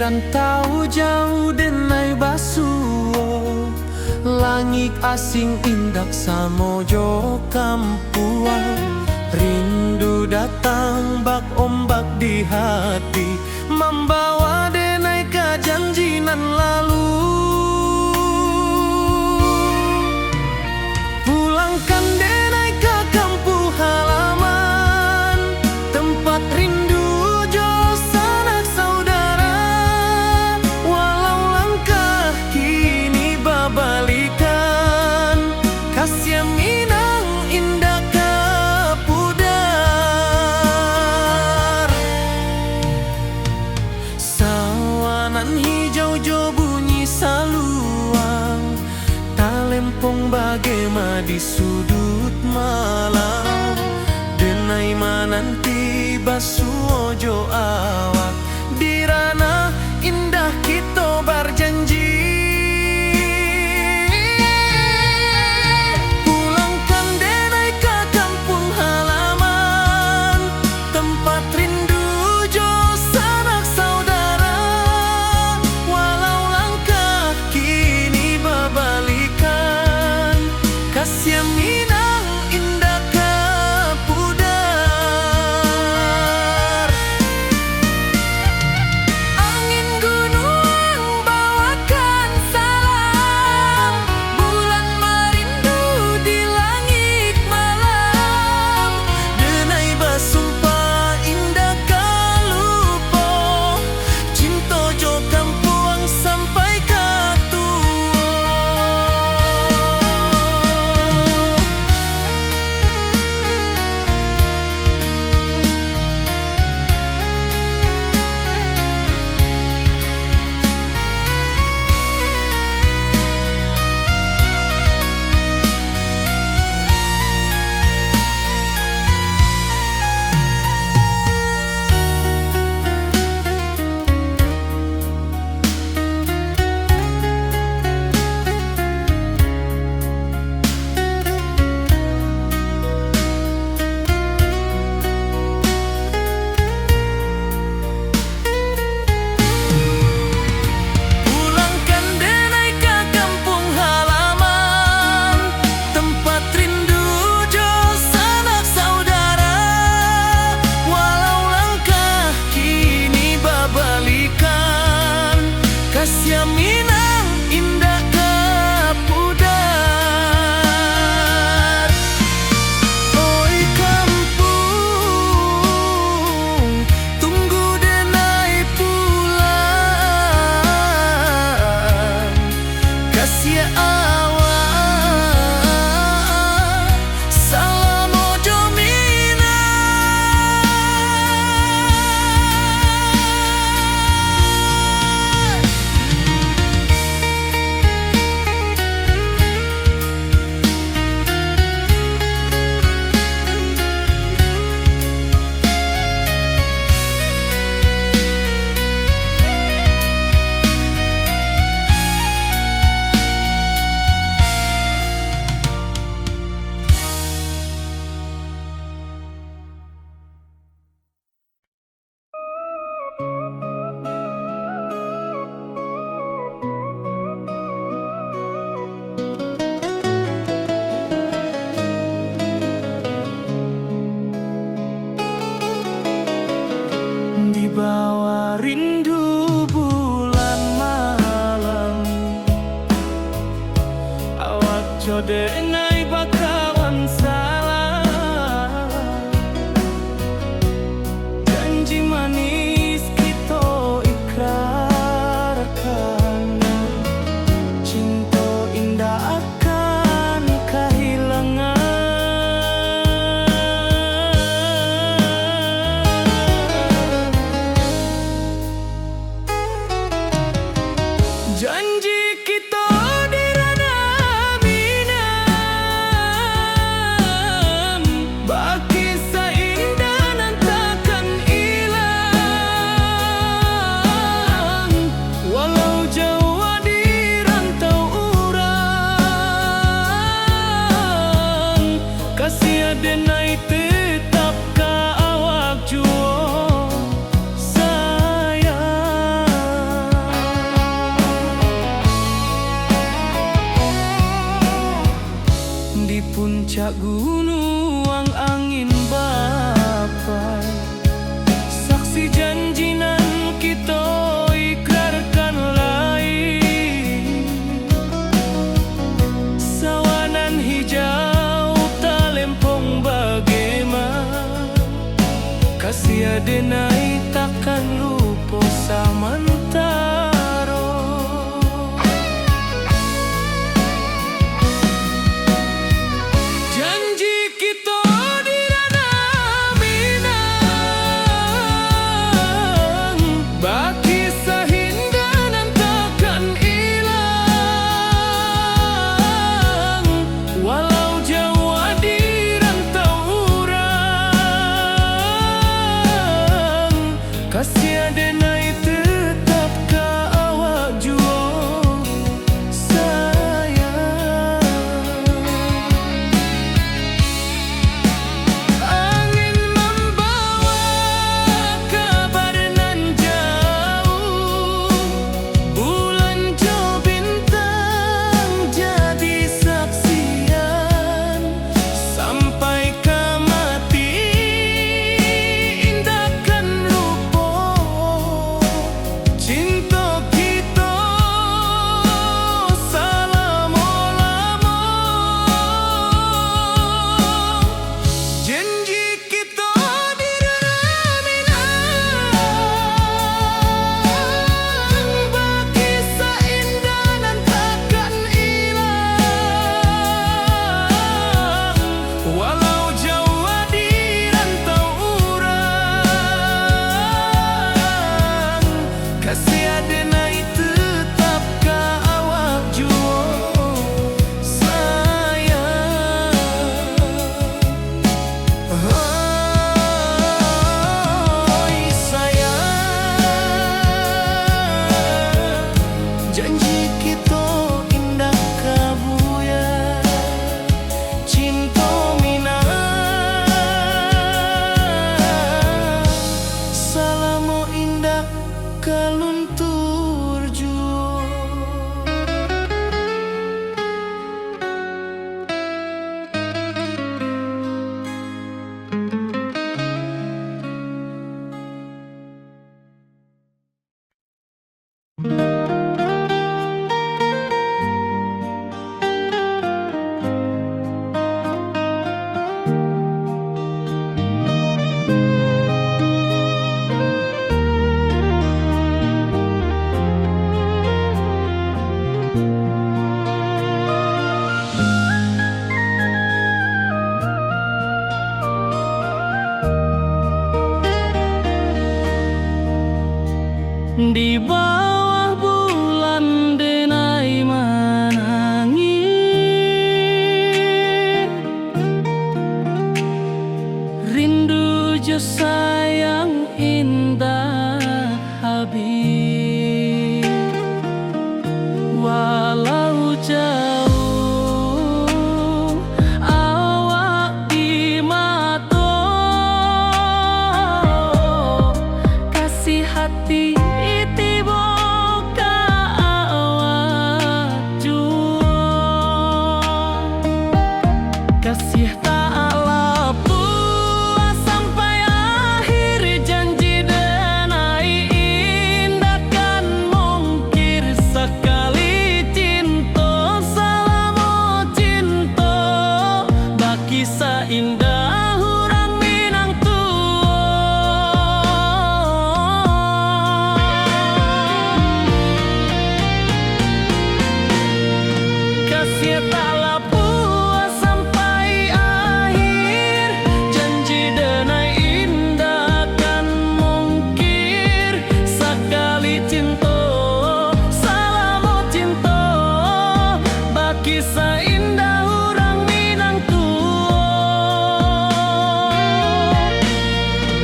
rantau jauh denai basuo, langit asing indak samojo kampuang. Rindu datang bak ombak di hati, membawa denai ke janjinan lalu. Pulangkan denai ke kampung halaman, tempat rindu jo sanak saudara. Walau langkah kini babalikan, kasih Minang indah ke pudar. Sawanan hijau jo bunyi saluang, talempong bagema di sudut malam. Denai mananti basuo jo awak, di ranah indah kita berjanji. Pulangkan denai ke kampung halaman, tempat rindu jo sanak saudara. Walau langkah kini babalikan, kasih Minang indah ke pudar. Angin gunung bawakan salam, bulan merindu di langit malam. Denai basumpah indah kalupo, cinta jo kampuang sampai ke tua. Pulangkan denai ke kampung halaman, tempat rindu jo sanak saudara. Walau langkah kini babalikan, kasih Minang indah ke pudar. Oi kampung, tunggu denai pulang. Kasih awak, salam ojo Minang. Di bawah rindu bulan malam, awak jo denai bakawan salam. Janji manis kita ikrarkan, cinta indah akan kehilangan. Janji kita di ranah Minang, baki seindah nan takkan hilang. Walau jauh di rantau urang, kasih denai tetap ka awak juo sayang. Janji kita indah kabuya, cinta mina salamo indah kaluntur jua. Di bawah bulan denai menangis, rindu jo sayang indah habis. Walau jauh awak di mata, kasih hati kasih tak lepas sampai akhir, janji denai indah kan mungkir sekali cinta salamo cinta baki seindah orang Minang tua. Kasih tak kisah indah orang Minang tua.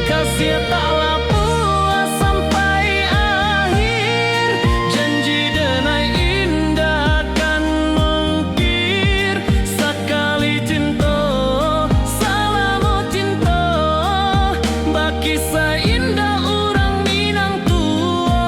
Kasih taklah puas sampai akhir, janji denai indah kan mungkir sekali cinta salamo cinta baki seindah orang Minang tua.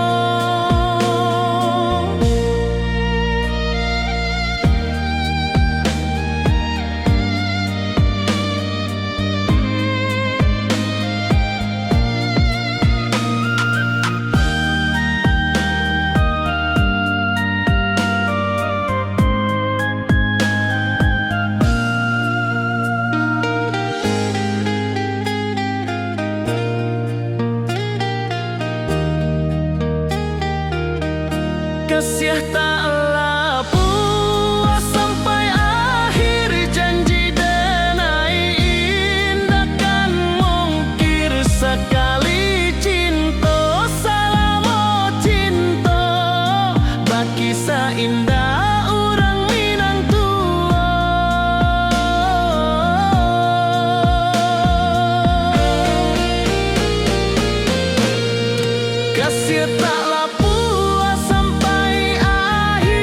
Kasih taklah puas sampai akhir, janji denai indah kan mungkir sekali cinta salamo cinta baki seindah orang Minang tua. Kasih taklah puas sampai akhir,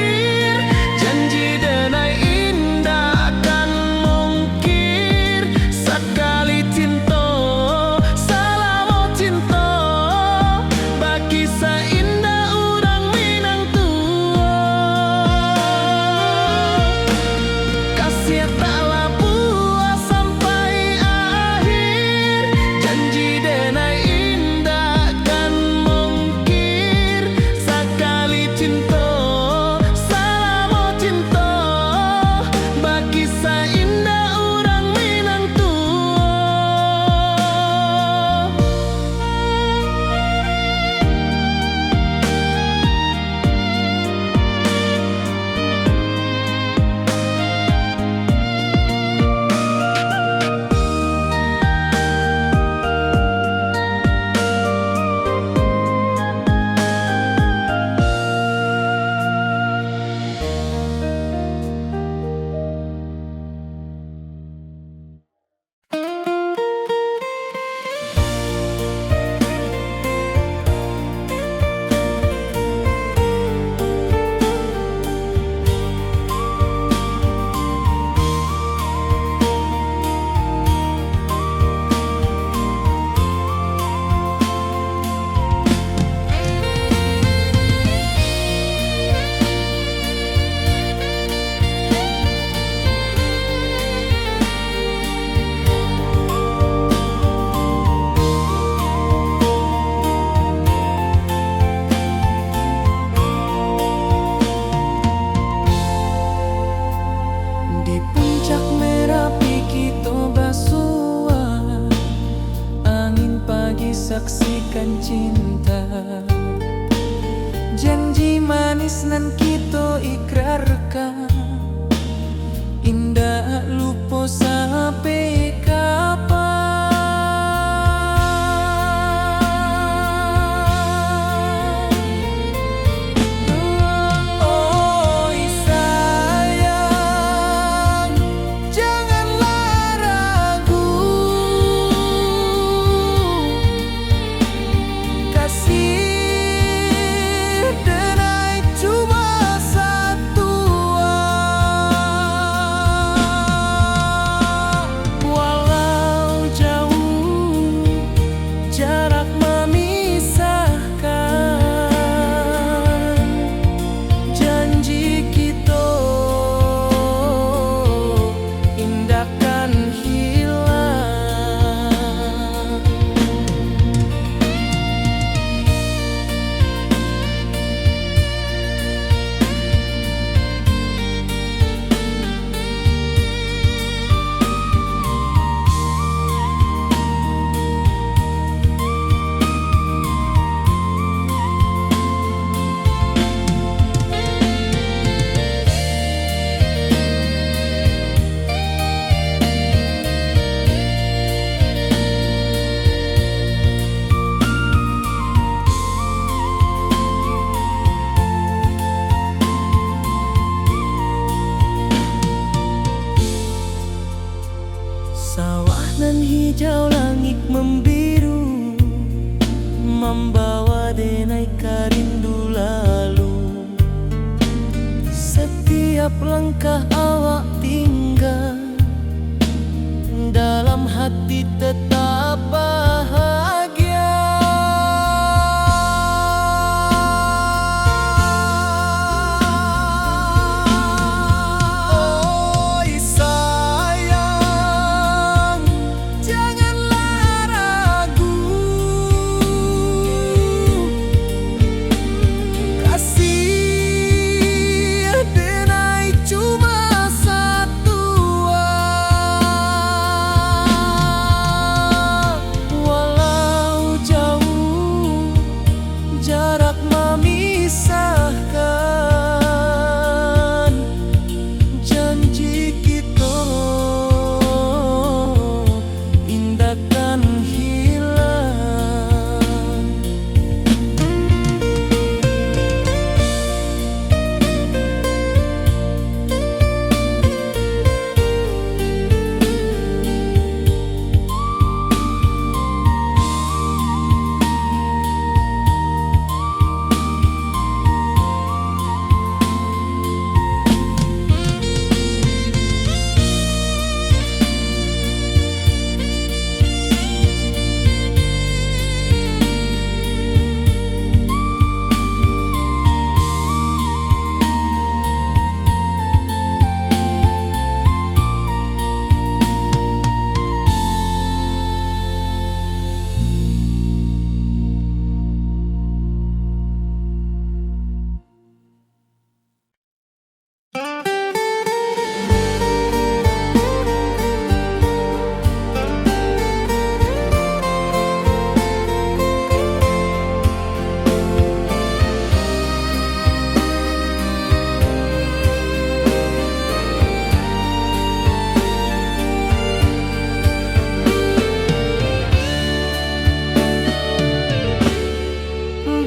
dan cinta. Janji manis nan kita ikrarkan, indah lupa sampai kapan. Oi sayang, janganlah ragu, kasih denai cuma satu. Walau jauh jarak memisahkan, janji kita indahkan hilang. Sawah nan hijau, langit membiru, membawa denai karindu lalu. Setiap langkah awak tinggal, dalam hati tetap bahagia. Oi sayang, janganlah ragu, kasih denai cuma satu. Walau jauh jarak memisahkan, janji kita indahkan hilang.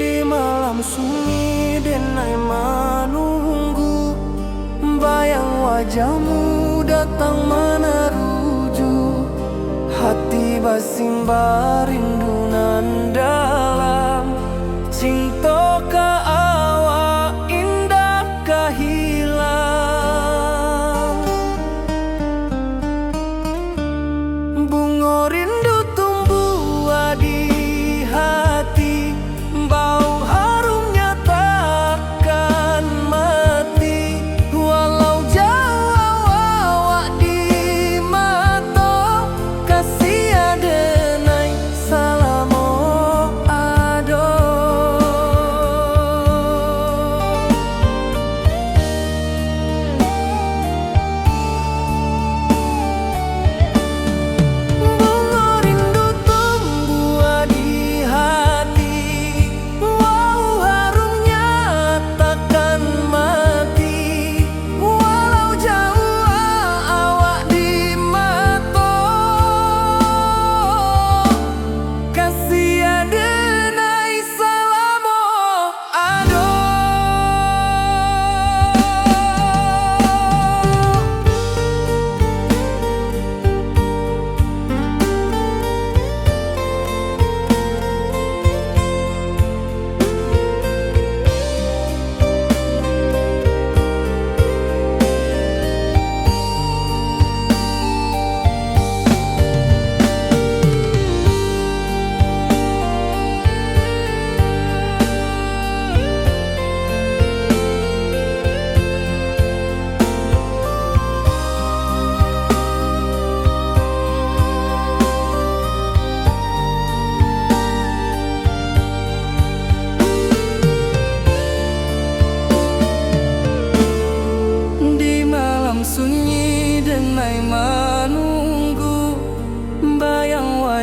Di malam sunyi denai menunggu, bayang wajahmu datang meneruju. Hati basimba rindu nan dalam, cinta ka awak indah ka hilang. Bunga rindu tumbuh di hati, bau harumnya takkan mati. Walau jauh awak di mata, kasih denai salamo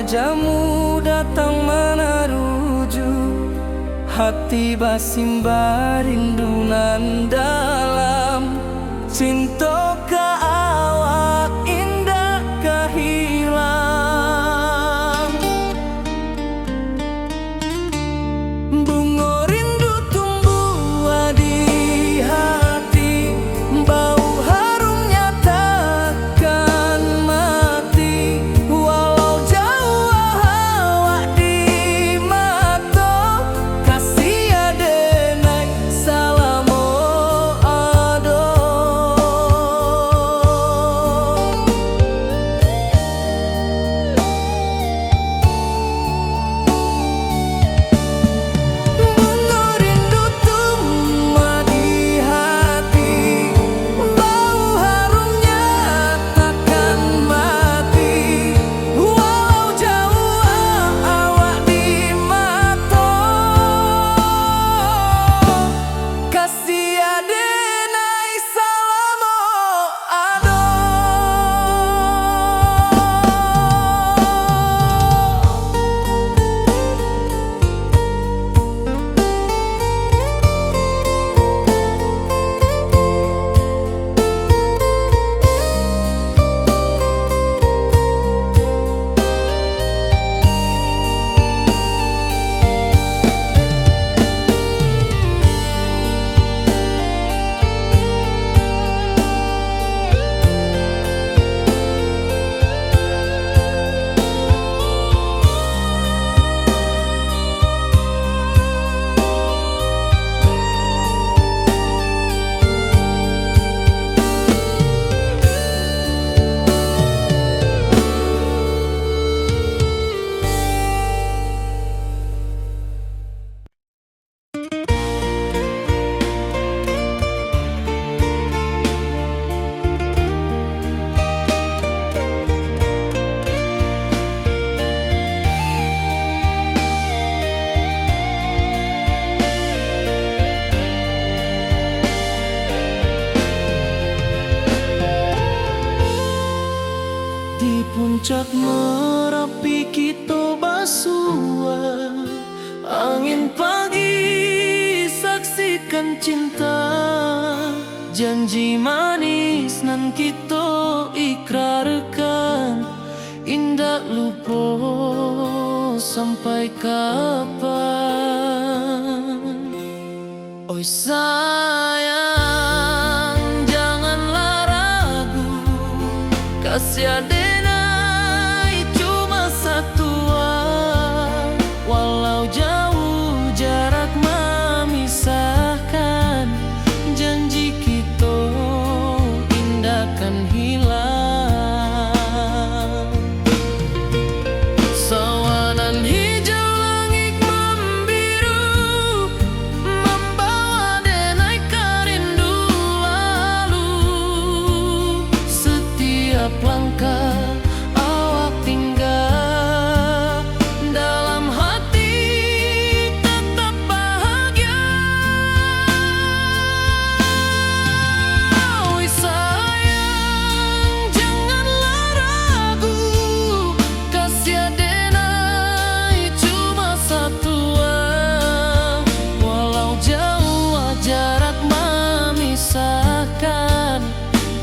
wajahmu datang meneruju, hati basimba rindunan dalam cinta ke awak indah kehilang. Bunga rindu tumbuh di hati, bau harumnya takkan mati. Walau jauh awak di mata, kasih adenai salamo ado. Bunga rindu tumbuh di hati, bau harumnya takkan mati. Walau jauh awak di mata, kasih adenai salamo ado. Di puncak Merapi kita basua, angin pagi saksikan cinta. Janji manis nan kita ikrarkan, indah lupa sampai kapan. Oi sayang, janganlah ragu, kasih adenai cuma satu. Walau jauh jarak memisahkan, janji kita indah kan hilang. Sawanan hijau langit membiru, membawa denai kerindu lalu. Setiap langkah awak tinggal, dalam hati tetap bahagia. Oi sayang, janganlah ragu, kasih adenai cuma satu. Walau jauh jarak memisahkan,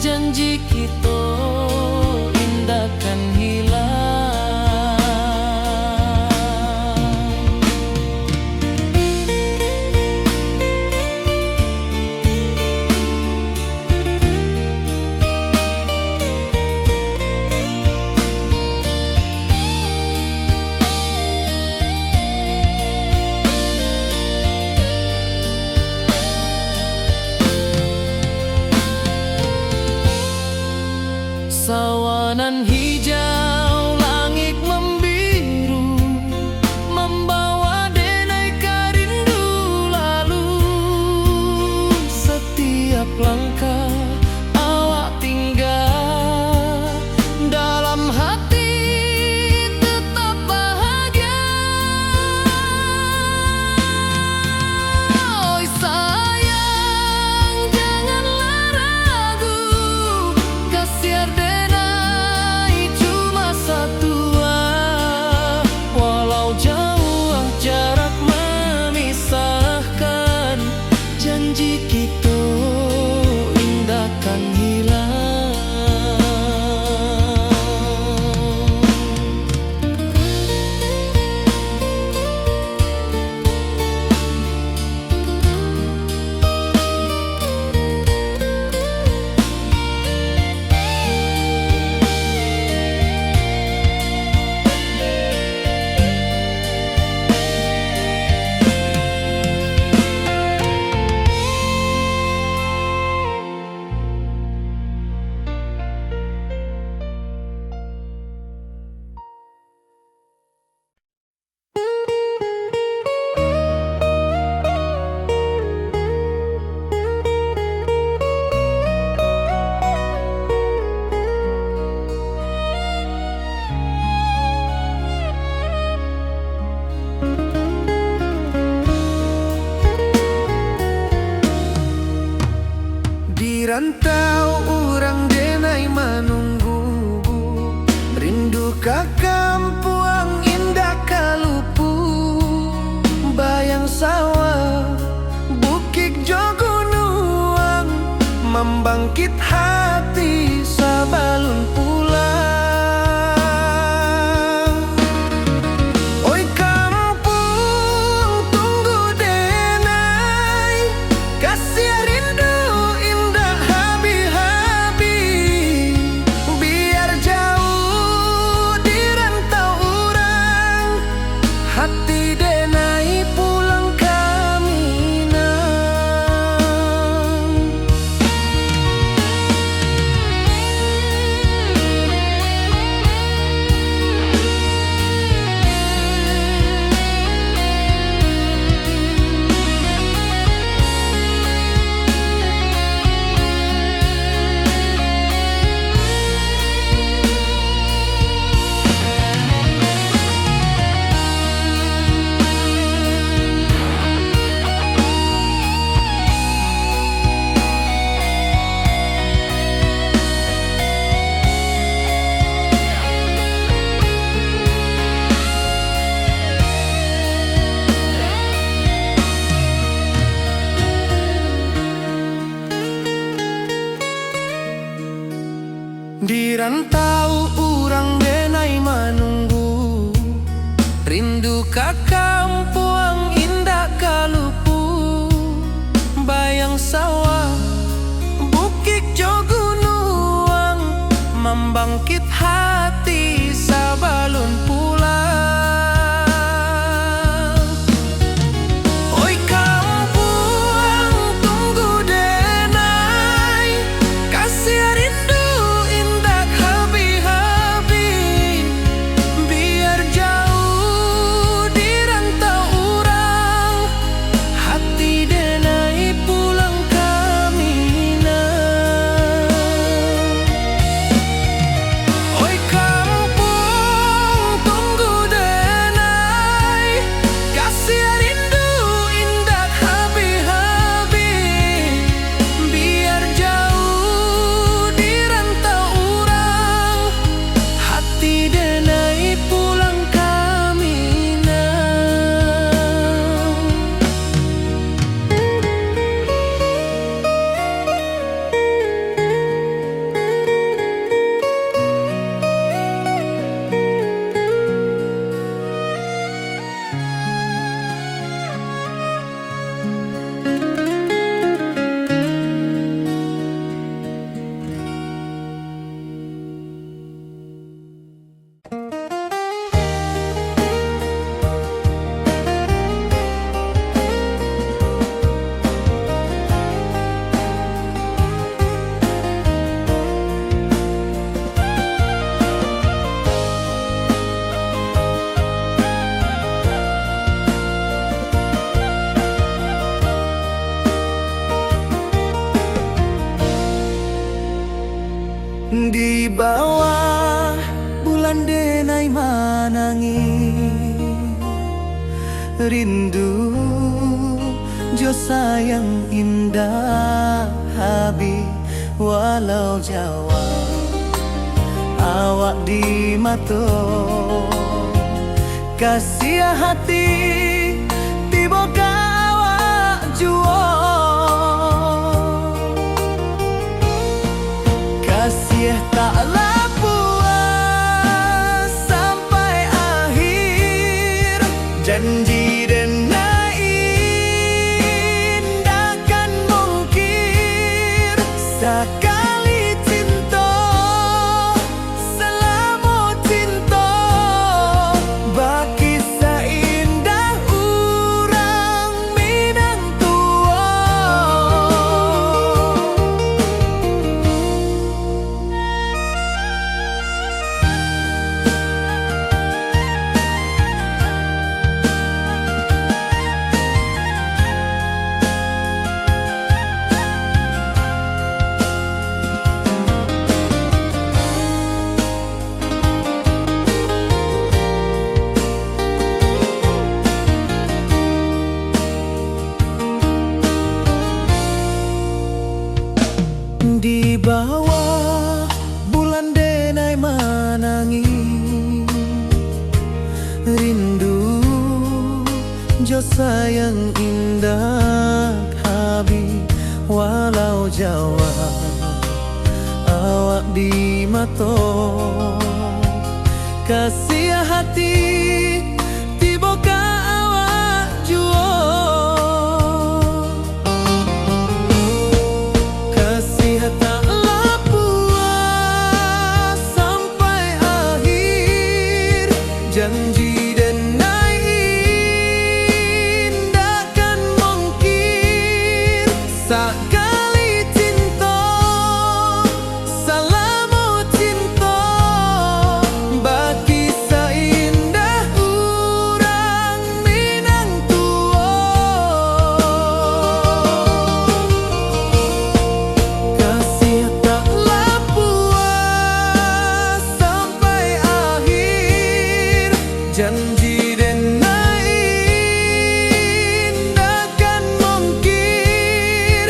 janji kita indah kan hilang. Sawanan hijau langit membiru, membawa denai kerindu lalu. Setiap langkah awak tinggal, dalam hati tetap bahagia. Oi sayang, janganlah ragu, kasih adenai cuma rantau orang denai menunggu, rindu ka kampuang indah kalupu, bayang sawah bukit jogunuang, membangkit hati sabalun pulang. Oi kampung tunggu denai, kasih rindu indah habi-habi, biar jauh di rantau orang, hati denai pulang kami nang. Di rantau urang denai menunggu, rindu ka kampuang indah kalupu, bayang sawah bukit jogunuang, membangkit hati sabalun pulang. Oi kampuang tunggu denai, kasih rindu indah habi-habi, biar jauh di rantau urang, hati denai pulang kami nang. Oi kampung tunggu denai, kasih rindu indah habi-habi, biar jauh di rantau urang, hati denai pulang kami nang. Di bawah bulan denai manangi, rindu jo sayang indah habi, walau Jawa awak di mato, kasih hati tiba awak juo, kasih taklah puas sampai akhir, janji denai indah kan mungkir, sekali cinta selama cinta, baki seindah urang Minang tua. Di bawah bulan denai manangi rindu jo sayang indah habi walau Jawa awak di mato kasih hati tiba ka awak juo kasih tak puas sampai akhir janji denai indahkan mungkin sekali cinta salamu cinta bagi seindah urang Minang tua kasih taklah puas sampai akhir janji denai indahkan mungkin